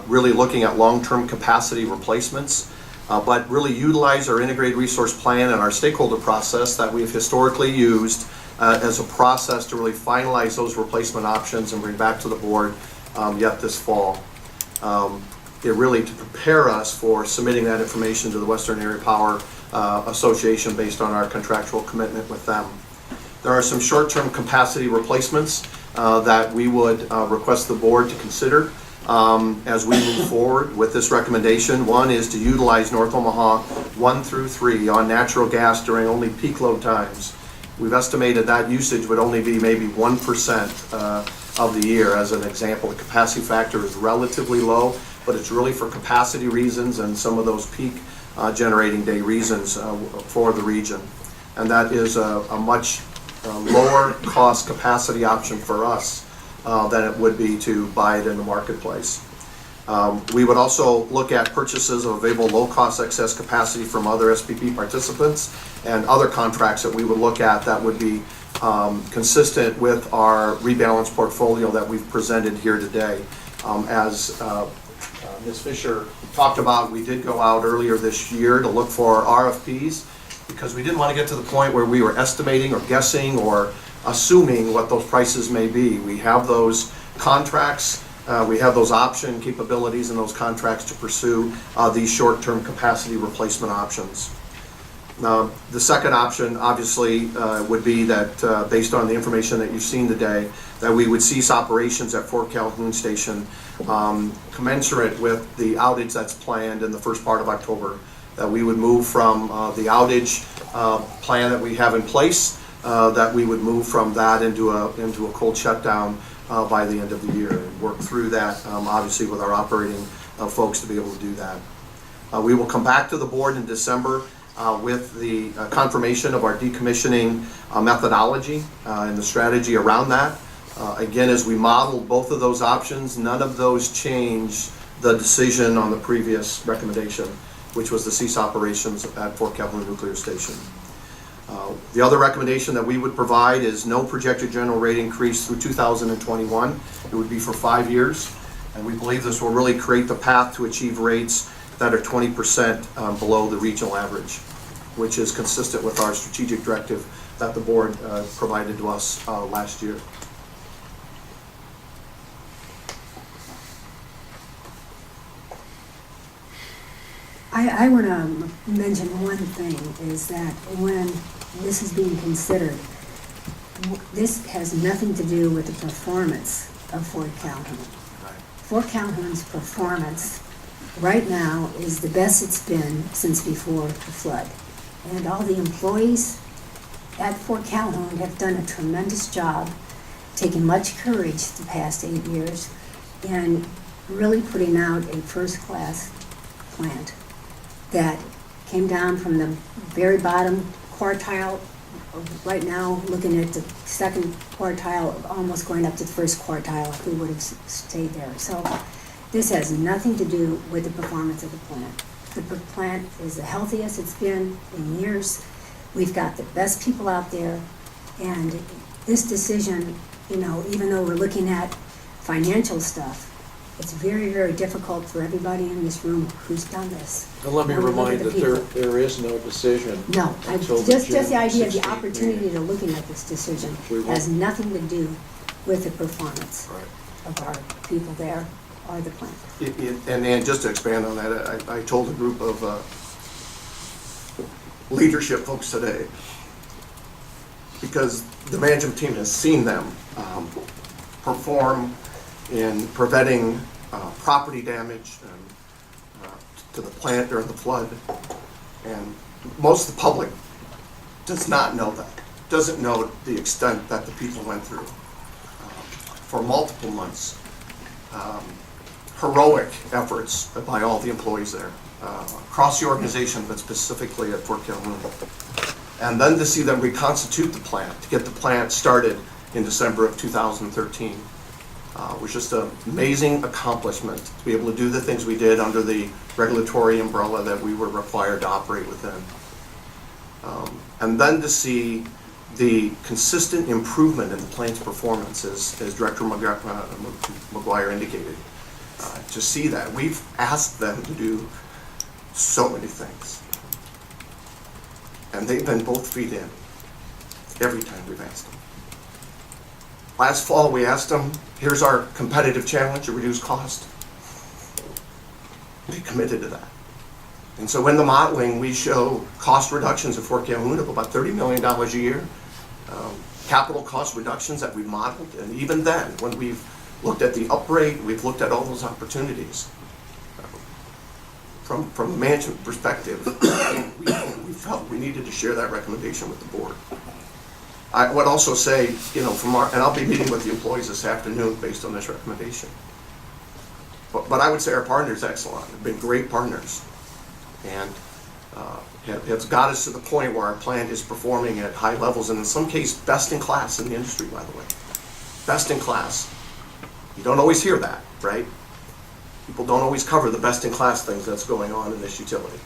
really looking at long-term capacity replacements, but really utilize our integrated resource plan and our stakeholder process that we've historically used as a process to really finalize those replacement options and bring back to the board yet this fall. Really to prepare us for submitting that information to the Western Area Power Association based on our contractual commitment with them. There are some short-term capacity replacements that we would request the board to consider as we move forward with this recommendation. One is to utilize North Omaha 1 through 3 on natural gas during only peak load times. We've estimated that usage would only be maybe 1% of the year. As an example, the capacity factor is relatively low, but it's really for capacity reasons and some of those peak generating day reasons for the region. And that is a much lower cost capacity option for us than it would be to buy it in the marketplace. We would also look at purchases of available low-cost excess capacity from other SPP participants and other contracts that we would look at that would be consistent with our rebalance portfolio that we've presented here today. As Ms. Fisher talked about, we did go out earlier this year to look for RFPs because we didn't want to get to the point where we were estimating or guessing or assuming what those prices may be. We have those contracts. We have those option capabilities in those contracts to pursue these short-term capacity replacement options. Now, the second option obviously would be that based on the information that you've seen today, that we would cease operations at Fort Calhoun Station commensurate with the outage that's planned in the first part of October. That we would move from the outage plan that we have in place, that we would move from that into a cold shutdown by the end of the year and work through that, obviously with our operating folks to be able to do that. We will come back to the board in December with the confirmation of our decommissioning methodology and the strategy around that. Again, as we modeled both of those options, none of those change the decision on the previous recommendation, which was to cease operations at Fort Calhoun Nuclear Station. The other recommendation that we would provide is no projected general rate increase through 2021. It would be for 5 years, and we believe this will really create the path to achieve rates that are 20% below the regional average, which is consistent with our strategic directive that the board provided to us last year. I want to mention one thing, is that when this is being considered, this has nothing to do with the performance of Fort Calhoun. Fort Calhoun's performance right now is the best it's been since before the flood. And all the employees at Fort Calhoun have done a tremendous job, taking much courage the past 8 years, and really putting out a first-class plant that came down from the very bottom quartile, right now looking at the second quartile, almost going up to the first quartile if we would have stayed there. So this has nothing to do with the performance of the plant. The plant is the healthiest it's been in years. We've got the best people out there, and this decision, you know, even though we're looking at financial stuff, it's very, very difficult for everybody in this room who's done this. And let me When we look remind at the that people. there is no decision. No, until just June the idea of the 16th opportunity meeting. to looking at this decision We won't- has nothing to do with the performance Right. of our people there or the plant. And just to expand on that, I told a group of leadership folks today, because the management team has seen them perform in preventing property damage to the plant during the flood. And most of the public does not know that, doesn't know the extent that the people went through for multiple months. Heroic efforts by all the employees there, across the organization, but specifically at Fort Calhoun. And then to see them reconstitute the plant, to get the plant started in December of 2013. It was just an amazing accomplishment to be able to do the things we did under the regulatory umbrella that we were required to operate within. And then to see the consistent improvement in the plant's performance, as Director McGuire indicated. To see that, we've asked them to do so many things. And they've been both feet in every time we've asked them. Last fall, we asked them, here's our competitive challenge to reduce cost. They committed to that. And so in the modeling, we show cost reductions at Fort Calhoun of about $30 million a year, capital cost reductions that we've modeled, and even then, when we've looked at the upgrade, we've looked at all those opportunities. From a management perspective, we felt we needed to share that recommendation with the board. I would also say, and I'll be meeting with the employees this afternoon based on this recommendation. But I would say our partners, Exelon, have been great partners, and have got us to the point where our plant is performing at high levels, and in some cases, best in class in the industry, by the way. Best in class. You don't always hear that, right? People don't always cover the best in class things that's going on in this utility.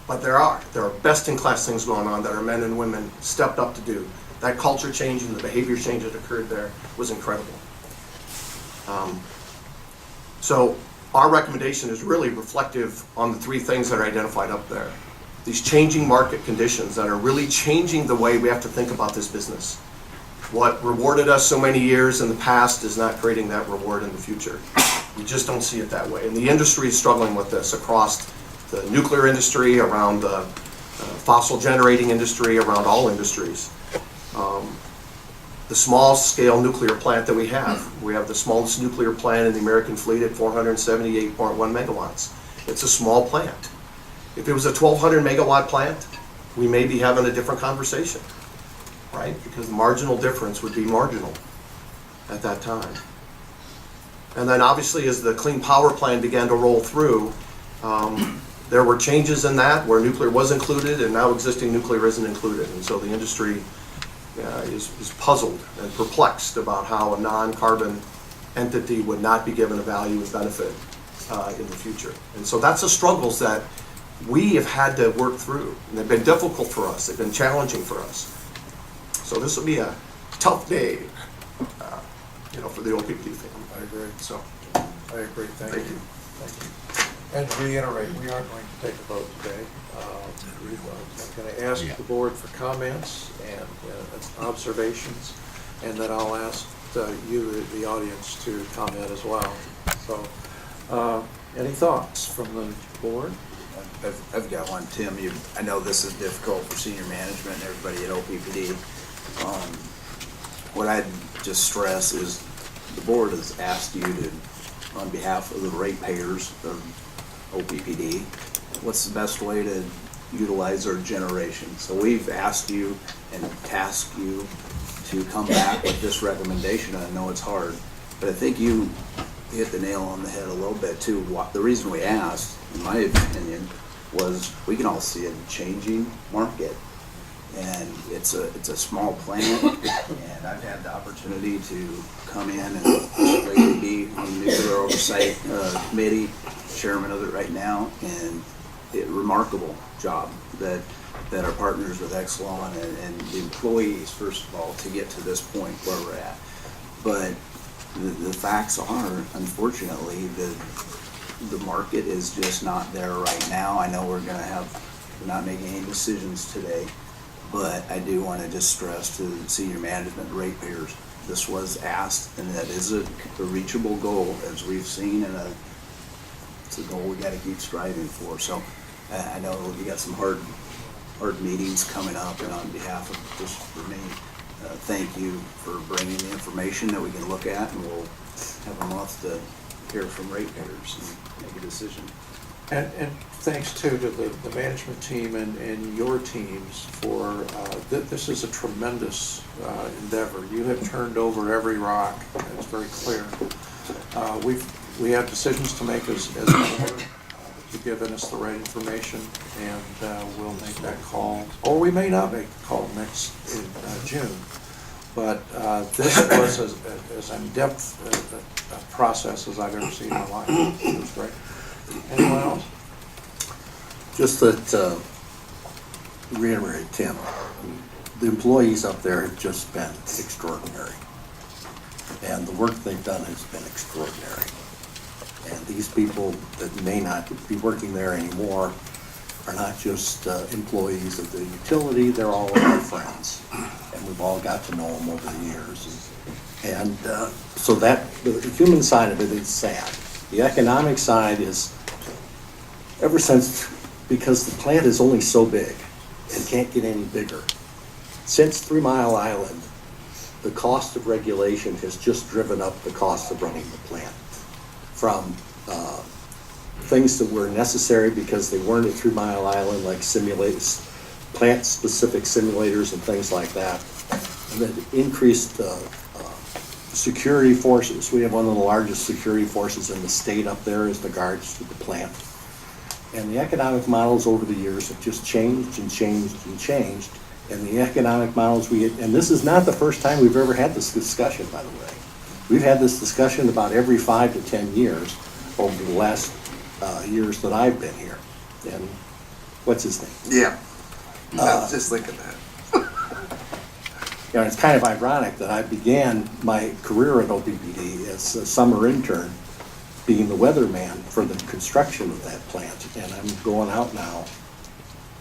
But there are best in class things going on that our men and women stepped up to do. That culture change and the behavior change that occurred there was incredible. So our recommendation is really reflective on the three things that are identified up there. These changing market conditions that are really changing the way we have to think about this business. What rewarded us so many years in the past is not creating that reward in the future. We just don't see it that way. And the industry is struggling with this across the nuclear industry, around the fossil generating industry, around all industries. The small scale nuclear plant that we have the smallest nuclear plant in the American fleet at 478.1 megawatts. It's a small plant. If it was a 1,200 megawatt plant, we may be having a different conversation, right? Because the marginal difference would be marginal at that time. And then obviously as the Clean Power Plan began to roll through, there were changes in that where nuclear was included and now existing nuclear isn't included. And so the industry is puzzled and perplexed about how a non-carbon entity would not be given a value and benefit in the future. And so that's the struggles that we have had to work through. And they've been difficult for us. They've been challenging for us. So this will be a tough day, for the OPPD family. I agree. So, I agree. Thank you. Thank you. And to reiterate, we aren't going to take a vote today. I'm going to ask the board for comments and observations, and then I'll ask you, the audience, to comment as well. So, any thoughts from the board? I've got one, Tim. I know this is difficult for senior management and everybody at OPPD. What I'd just stress is the board has asked you to, on behalf of the ratepayers of OPPD, what's the best way to utilize our generation? So we've asked you and tasked you to come back with this recommendation. I know it's hard, but I think you hit the nail on the head a little bit too. The reason we asked, in my opinion, was we can all see a changing market. And it's a small plant, and I've had the opportunity to come in and lately be on the Nuclear Oversight Committee, chairman of it right now, and remarkable job that our partners with Exelon and the employees, first of all, to get to this point where we're at. But the facts are, unfortunately, the market is just not there right now. I know we're not making any decisions today. But I do want to just stress to the senior management ratepayers, this was asked, and that is a reachable goal, as we've seen, and it's a goal we got to keep striving for. So I know we got some hard meetings coming up, and on behalf of just for me, thank you for bringing the information that we can look at, and we'll have a month to hear from ratepayers and make a decision. And thanks too to the management team and your teams for, this is a tremendous endeavor. You have turned over every rock, it's very clear. We have decisions to make as a board. You've given us the right information, and we'll make that call, or we may not make the call in June. but this was as in-depth a process as I've ever seen in my life. It was great. Anyone else? Just that, reiterate, Tim, the employees up there have just been extraordinary. And the work they've done has been extraordinary. And these people that may not be working there anymore are not just employees of the utility, they're all of our friends. And we've all got to know them over the years. And so that, the human side of it is sad. The economic side is, ever since, because the plant is only so big and can't get any bigger. Since 3 Mile Island, the cost of regulation has just driven up the cost of running the plant. From things that were necessary because they weren't at 3 Mile Island, like simulators, plant-specific simulators and things like that. And then increased security forces. We have one of the largest security forces in the state up there as the guards to the plant. And the economic models over the years have just changed and changed and changed. And the economic models and this is not the first time we've ever had this discussion, by the way. We've had this discussion about every 5 to 10 years over the last years that I've been here. And what's his name? Yeah. I was just thinking that. You know, it's kind of ironic that I began my career at OPPD as a summer intern, being the weatherman for the construction of that plant. And I'm going out now,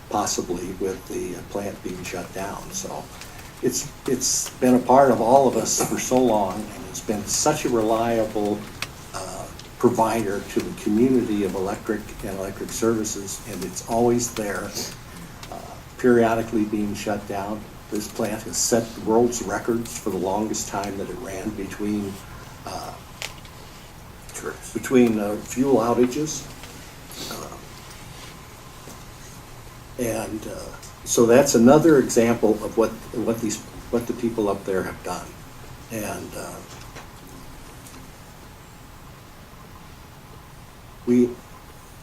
possibly with the plant being shut down. So it's been a part of all of us for so long, and it's been such a reliable provider to the community of electric and electric services, and it's always there, periodically being shut down. This plant has set the world's records for the longest time that it ran between fuel outages. So that's another example of what the people up there have done. And we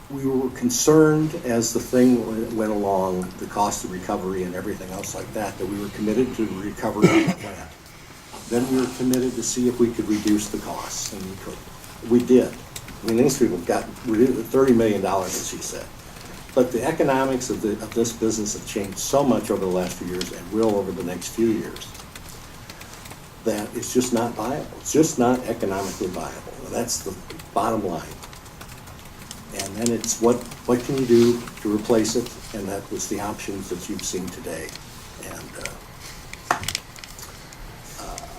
were concerned as the thing went along, the cost of recovery and everything else like that, that we were committed to recovery of the plant. Then we were committed to see if we could reduce the costs, and we could. We did. I mean, these people got $30 million, as he said. But the economics of this business have changed so much over the last few years, and will over the next few years, that it's just not viable. It's just not economically viable. And that's the bottom line. And then it's what can you do to replace it? And that was the options that you've seen today. And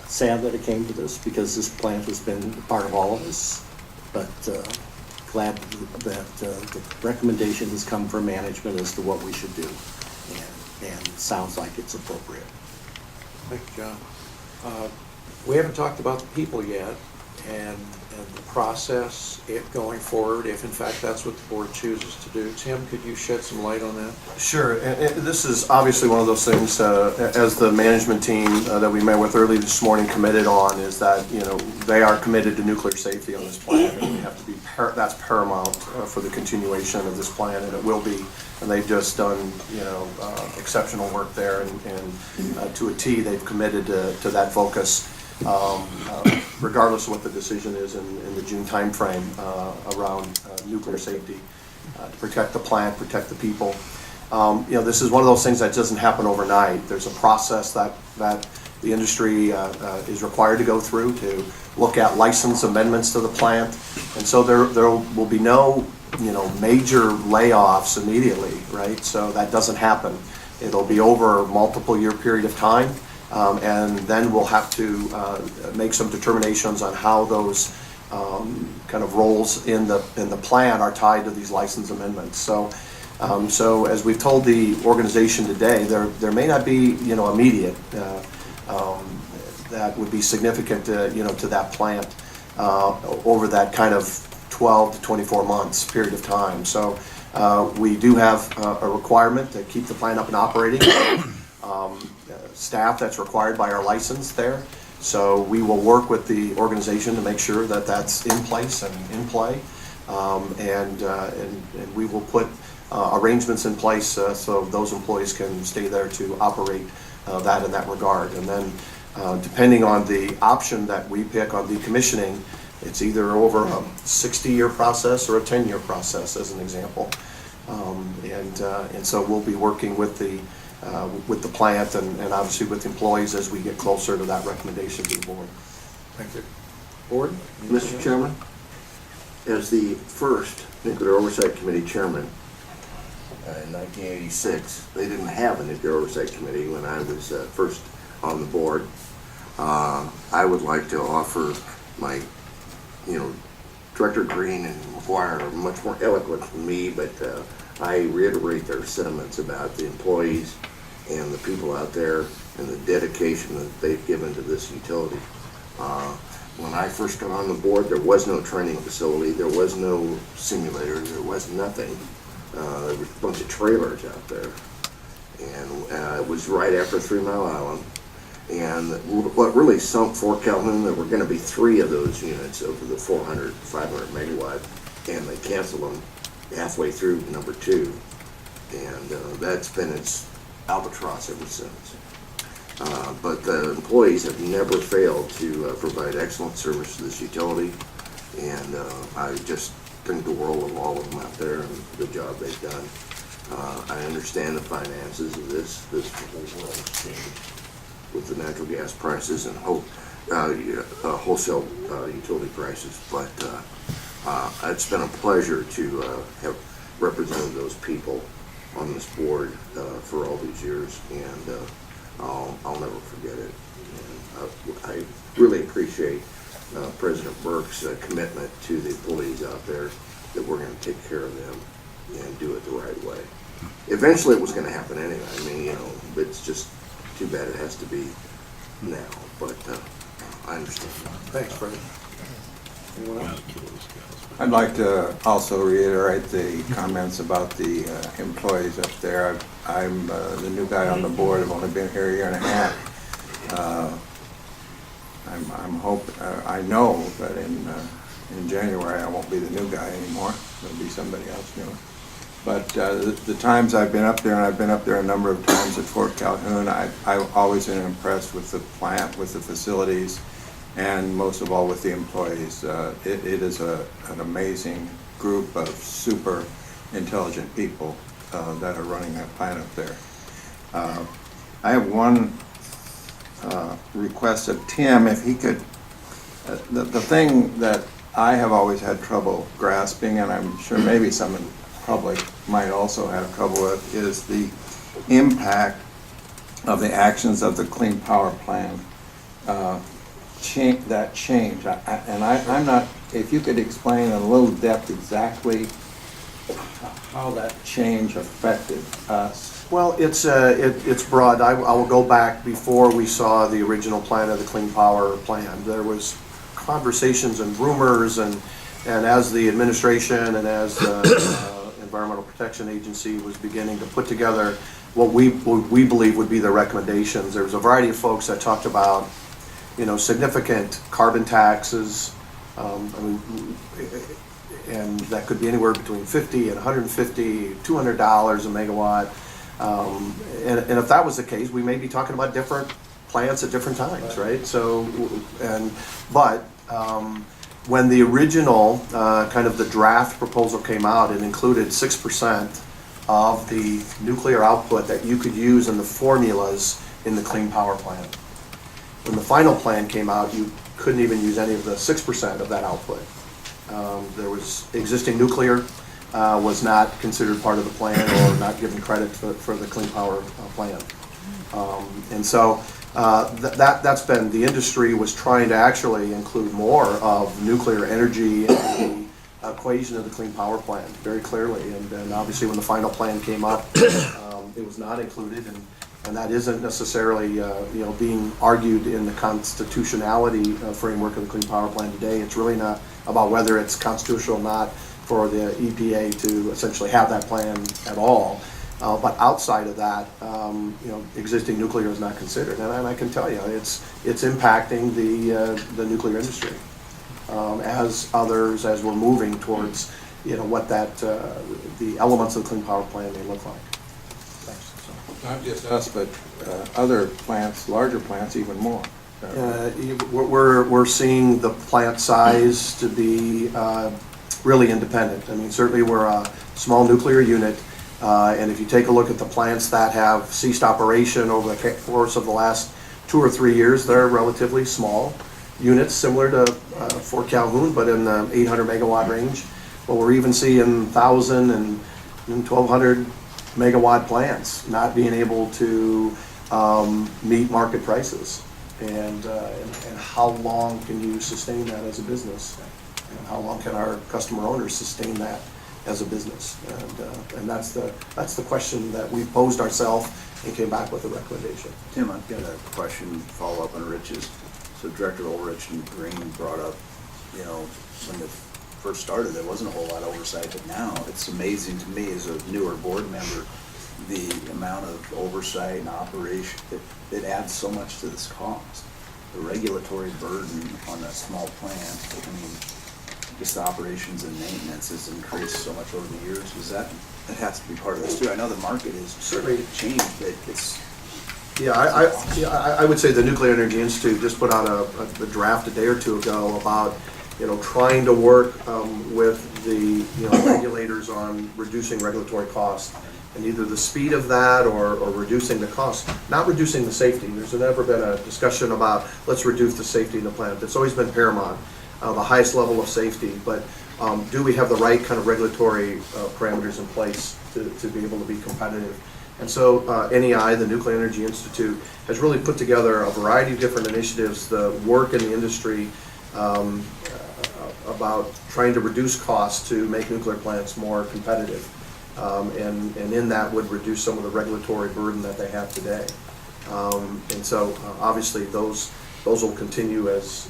sad that it came to this, because this plant has been part of all of us. But glad that the recommendation has come from management as to what we should do. And it sounds like it's appropriate. Thank you, John. We haven't talked about the people yet, and the process, it going forward, if in fact that's what the board chooses to do. Tim, could you shed some light on that? Sure. And this is obviously one of those things, as the management team that we met with early this morning committed on, is that, you know, they are committed to nuclear safety on this plant, and we have to be, that's paramount for the continuation of this plant, and it will be. And they've just done, you know, exceptional work there, and to a T, they've committed to that focus. Regardless of what the decision is in the June timeframe around nuclear safety, to protect the plant, protect the people. You know, this is one of those things that doesn't happen overnight. There's a process that the industry is required to go through to look at license amendments to the plant, and so there will be no, you know, major layoffs immediately, right? So that doesn't happen. It'll be over a multiple year period of time. And then we'll have to make some determinations on how those kind of roles in the plan are tied to these license amendments. So, so as we've told the organization today, there may not be, you know, immediate that would be significant, you know, to that plant over that kind of 12 to 24 months period of time. So we do have a requirement to keep the plant up and operating. Staff that's required by our license there. So we will work with the organization to make sure that that's in place and in play. And we will put arrangements in place so those employees can stay there to operate that in that regard. And then Depending on the option that we pick on decommissioning, it's either over a 60-year process or a 10-year process, as an example. And so we'll be working with the plant and obviously with employees as we get closer to that recommendation to the board. Thank you. Board? Mr. Chairman, as the first Nuclear Oversight Committee chairman in 1986, they didn't have a Nuclear Oversight Committee when I was first on the board. I would like to offer my, Director Green and McGuire are much more eloquent than me, but I reiterate their sentiments about the employees and the people out there and the dedication that they've given to this utility. When I first got on the board, there was no training facility, there was no simulator, there was nothing. There was a bunch of trailers out there. And it was right after 3 Mile Island. And what really sunk Fort Calhoun, there were going to be 3 of those units over the 400, 500 megawatt, and they canceled them halfway through number 2. And that's been its albatross ever since. But the employees have never failed to provide excellent service to this utility, and I just think the world of all of them out there and the job they've done. I understand the finances of this whole world has changed with the natural gas prices and wholesale utility prices, but it's been a pleasure to have represented those people on this board for all these years, and I'll never forget it. And I really appreciate President Burke's commitment to the employees out there that we're going to take care of them and do it the right way. Eventually it was going to happen anyway. I mean, it's just too bad it has to be now, but I understand. Thanks, Freddie. Anyone else? I'd like to also reiterate the comments about the employees up there. I'm the new guy on the board. I've only been here a year and a half. I know that in January I won't be the new guy anymore. There'll be somebody else new. But the times I've been up there, and I've been up there a number of times at Fort Calhoun, I've always been impressed with the plant, with the facilities, and most of all with the employees. It is an amazing group of super intelligent people that are running that plant up there. I have one request of Tim, if he could, the thing that I have always had trouble grasping, and I'm sure maybe some in public might also have trouble with, is the impact of the actions of the Clean Power Plan. That change, I'm not, if you could explain in a little depth exactly how that change affected us. Well, it's broad. I will go back before we saw the original plan of the Clean Power Plan. There was conversations and rumors, and as the administration and as the Environmental Protection Agency was beginning to put together what we believe would be the recommendations, there was a variety of folks that talked about, significant carbon taxes, and that could be anywhere between $50 and $150, $200 a megawatt. And if that was the case, we may be talking about different plants at different times, right? So, but when the original kind of the draft proposal came out, it included 6% of the nuclear output that you could use in the formulas in the Clean Power Plan. When the final plan came out, you couldn't even use any of the 6% of that output. There was existing nuclear was not considered part of the plan or not given credit for the Clean Power Plan. And so that's been, the industry was trying to actually include more of nuclear energy in the equation of the Clean Power Plan very clearly. And obviously when the final plan came up, it was not included, and that isn't necessarily being argued in the constitutionality framework of the Clean Power Plan today. It's really not about whether it's constitutional or not for the EPA to essentially have that plan at all. But outside of that, existing nuclear is not considered, and I can tell you, it's impacting the nuclear industry as we're moving towards what the elements of the Clean Power Plan may look like. Thanks. Not just us, but other plants, larger plants, even more. We're seeing the plant size to be really independent. I mean, certainly we're a small nuclear unit, and if you take a look at the plants that have ceased operation over the course of the last 2 or 3 years, they're relatively small units, similar to Fort Calhoun, but in the 800 megawatt range. But we're even seeing 1,000 and 1,200 megawatt plants not being able to meet market prices. And how long can you sustain that as a business? And how long can our customer owners sustain that as a business? And that's the question that we posed ourselves and came back with a recommendation. Tim, I've got a question, follow up on Rich's. So Director Ulrich and Green brought up, when it first started, there wasn't a whole lot of oversight, but now it's amazing to me as a newer board member, the amount of oversight and operation, it adds so much to this cost. The regulatory burden on a small plant, I mean, just the operations and maintenance has increased so much over the years. That has to be part of this too. I know the market is certainly changed, but it's. Yeah, I would say the Nuclear Energy Institute just put out a draft a day or two ago about, trying to work with the, regulators on reducing regulatory costs. And either the speed of that or reducing the cost, not reducing the safety. There's never been a discussion about let's reduce the safety in the plant. It's always been paramount, the highest level of safety. But do we have the right kind of regulatory parameters in place to be able to be competitive? And so NEI, the Nuclear Energy Institute, has really put together a variety of different initiatives, the work in the industry about trying to reduce costs to make nuclear plants more competitive. And in that would reduce some of the regulatory burden that they have today. And so obviously those will continue as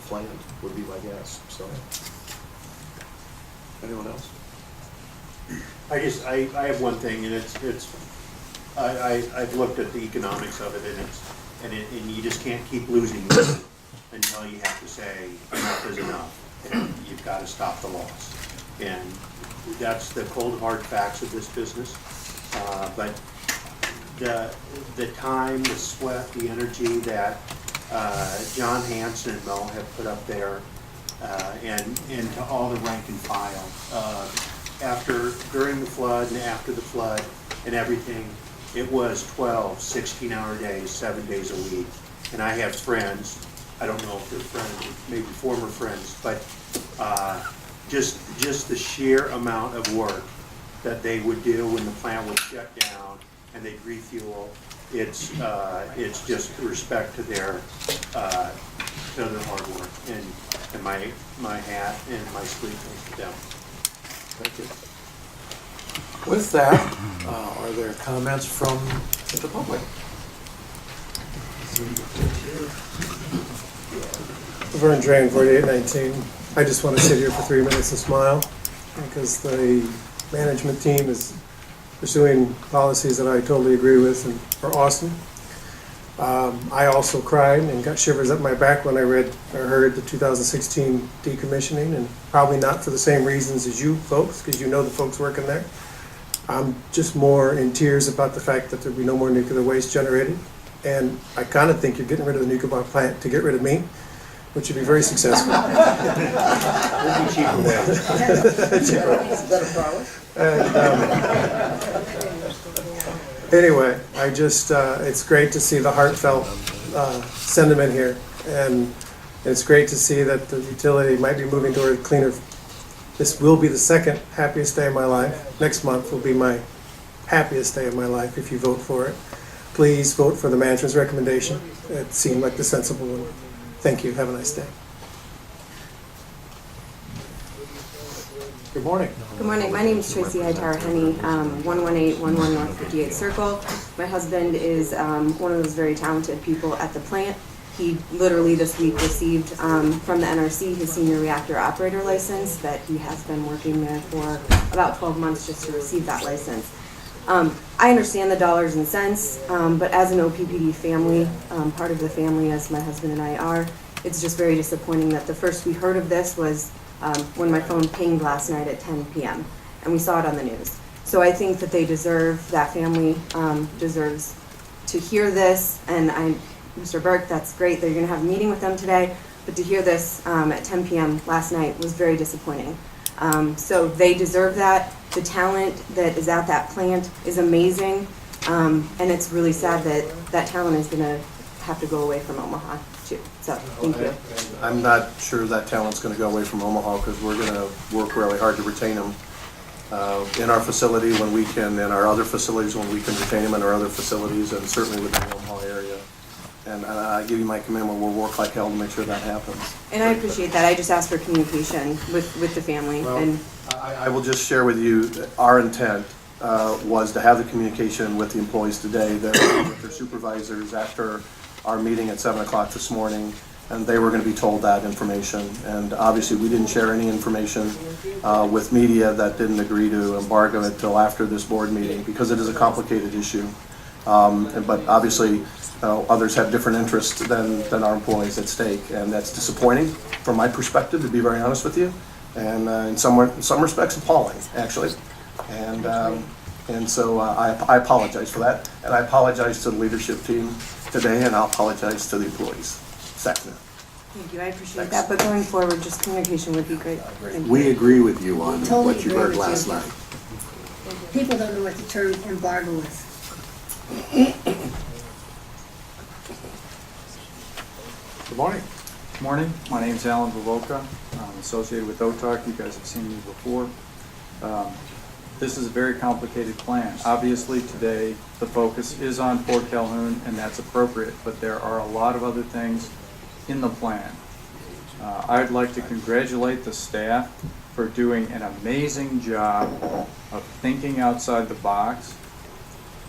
planned, would be my guess. So, anyone else? I have one thing, and I've looked at the economics of it, and you just can't keep losing money until you have to say enough is enough, and you've got to stop the loss. And that's the cold hard facts of this business. But the time, the sweat, the energy that John Hanson and Mo have put up there, and to all the rank and file, during the flood and after the flood and everything, it was 12, 16-hour days, 7 days a week. And I have friends, I don't know if they're friends, maybe former friends, but just the sheer amount of work that they would do when the plant would shut down and they'd refuel. It's just respect to their hard work, and my hat and my sleeve goes to them. Thank you. With that, are there comments from the public? Vern Drain, 4819. I just want to sit here for 3 minutes and smile because the management team is pursuing policies that I totally agree with and are awesome. I also cried and got shivers up my back when I read or heard the 2016 decommissioning, and probably not for the same reasons as you folks, because you know the folks working there. I'm just more in tears about the fact that there'll be no more nuclear waste generated, and I kind of think you're getting rid of the nuclear power plant to get rid of me, which would be very successful. We'll be cheaper ways. Is that a promise? Anyway, I just, it's great to see the heartfelt sentiment here, and it's great to see that the utility might be moving toward cleaner. This will be the second happiest day of my life. Next month will be my happiest day of my life if you vote for it. Please vote for the management's recommendation. It seemed like the sensible one. Thank you. Have a nice day. Good morning. Good morning. My name is Tracy Hightower-Henny, 11811 North 58th Circle. My husband is one of those very talented people at the plant. He literally this week received from the NRC his senior reactor operator license that he has been working there for about 12 months just to receive that license. I understand the dollars and cents, but as an OPPD family, part of the family as my husband and I are, it's just very disappointing that the first we heard of this was when my phone pinged last night at 10 p.m. and we saw it on the news. So I think that they deserve, that family deserves to hear this, and Mr. Burke, that's great that you're gonna have a meeting with them today, but to hear this at 10 p.m. last night was very disappointing. So they deserve that. The talent that is at that plant is amazing, and it's really sad that that talent is gonna have to go away from Omaha too. So, thank you. I'm not sure that talent's gonna go away from Omaha, because we're gonna work really hard to retain them in our facility when we can, in our other facilities when we can retain them in our other facilities, and certainly within the Omaha area. And I give you my commitment, we'll work like hell to make sure that happens. And I appreciate that. I just asked for communication with the family. Well, And I will just share with you, that our intent was to have the communication with the employees today, that with their supervisors after our meeting at 7 o'clock this morning, and they were going to be told that information. And obviously, we didn't share any information with media that didn't agree to embargo it till after this board meeting, because it is a complicated issue. But obviously, others have different interests than our employees at stake, and that's disappointing from my perspective, to be very honest with you, and in some respects appalling, actually. And so I apologize for that, and I apologize to the leadership team today, and I'll apologize to the employees this afternoon. thank you. I appreciate that. But going forward, just communication would be great. Thank you. We agree with you on Totally what you agree heard with last you. night. People don't know what the term embargo is. Good morning. Morning, my name's Alan Vivoka. I'm associated with OTARC. You guys have seen me before. This is a very complicated plan. Obviously, today, the focus is on Fort Calhoun, and that's appropriate, but there are a lot of other things in the plan. I'd like to congratulate the staff for doing an amazing job of thinking outside the box,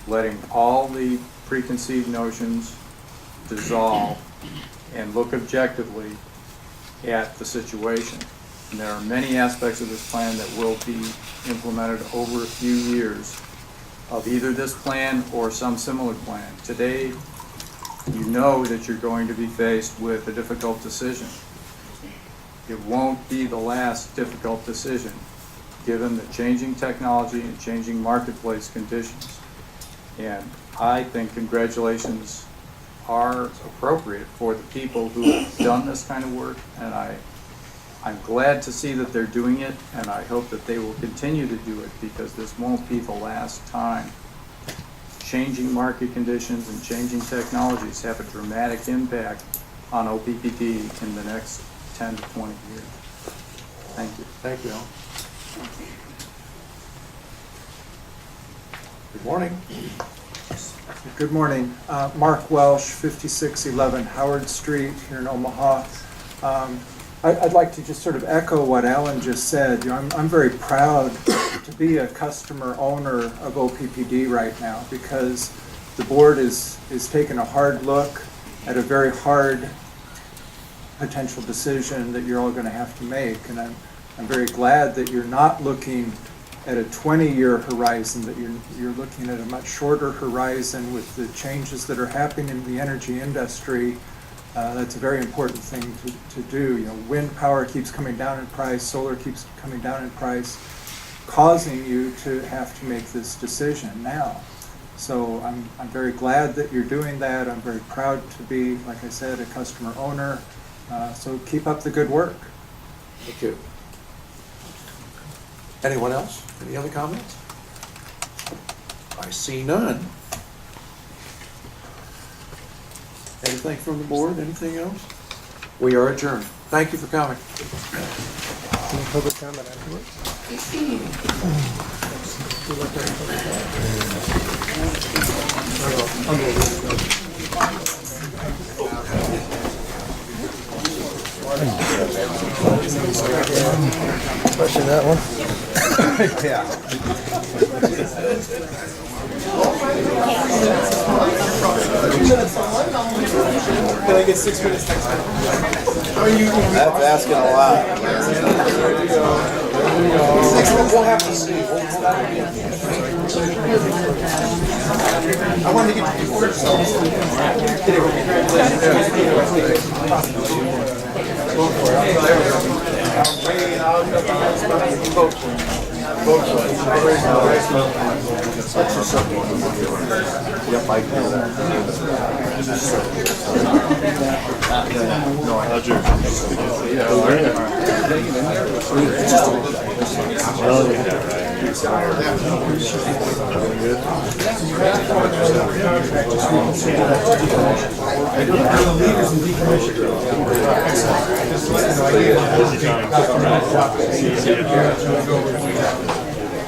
letting all the preconceived notions dissolve, and look objectively at the situation. And there are many aspects of this plan that will be implemented over a few years of either this plan or some similar plan. Today, you know that you're going to be faced with a difficult decision. It won't be the last difficult decision, given the changing technology and changing marketplace conditions. And I think congratulations are appropriate for the people who have done this kind of work, and I'm glad to see that they're doing it, and I hope that they will continue to do it, because this won't be the last time. Changing market conditions and changing technologies have a dramatic impact on OPPD in the next 10 to 20 years. Thank you. Thank you, Alan. Good morning. Good morning. Mark Welsh, 5611 Howard Street here in Omaha. I'd like to just sort of echo what Alan just said. You know, I'm very proud to be a customer owner of OPPD right now, because the board is taking a hard look at a very hard potential decision that you're all going to have to make. And I'm very glad that you're not looking at a 20-year horizon, that you're looking at a much shorter horizon with the changes that are happening in the energy industry. That's a very important thing to do. You know, wind power keeps coming down in price, solar keeps coming down in price, causing you to have to make this decision now. So I'm very glad that you're doing that. I'm very proud to be, like I said, a customer owner. So keep up the good work. Thank you. Anyone else? Any other comments? I see none. Anything from the board? Anything else? We are adjourned. Thank you for coming. Any public comment afterwards? Question that one? Can I get 6 minutes next time? That's asking a lot. We'll have to see. I wanted to get you first. Go for it.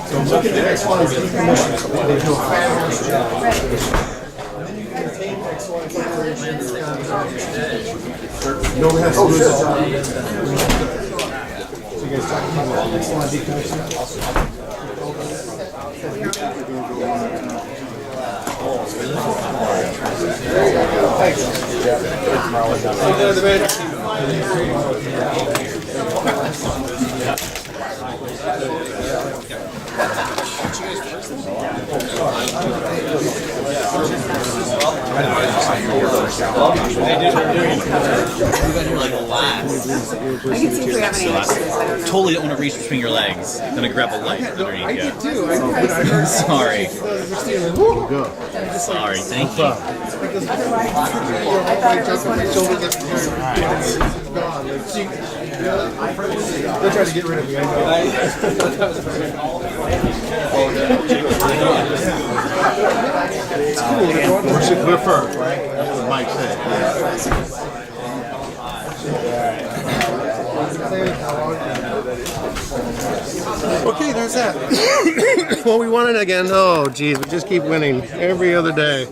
So look at the next one, is decommission. They do a fabulous job. And then you can maintain excellent operations. No one has to lose a job. So you guys talking about excellent decommission? I can see if we have any extras, I don't know. Totally don't want to reach between your legs. I'm gonna grab a light underneath you. Sorry. Sorry, thank you. I thought it was one of the... They're trying to get rid of me. It's cool. We're first, right? That's what Mike said. Okay, there's that. Well, we won it again. Oh, geez, we just keep winning every other day.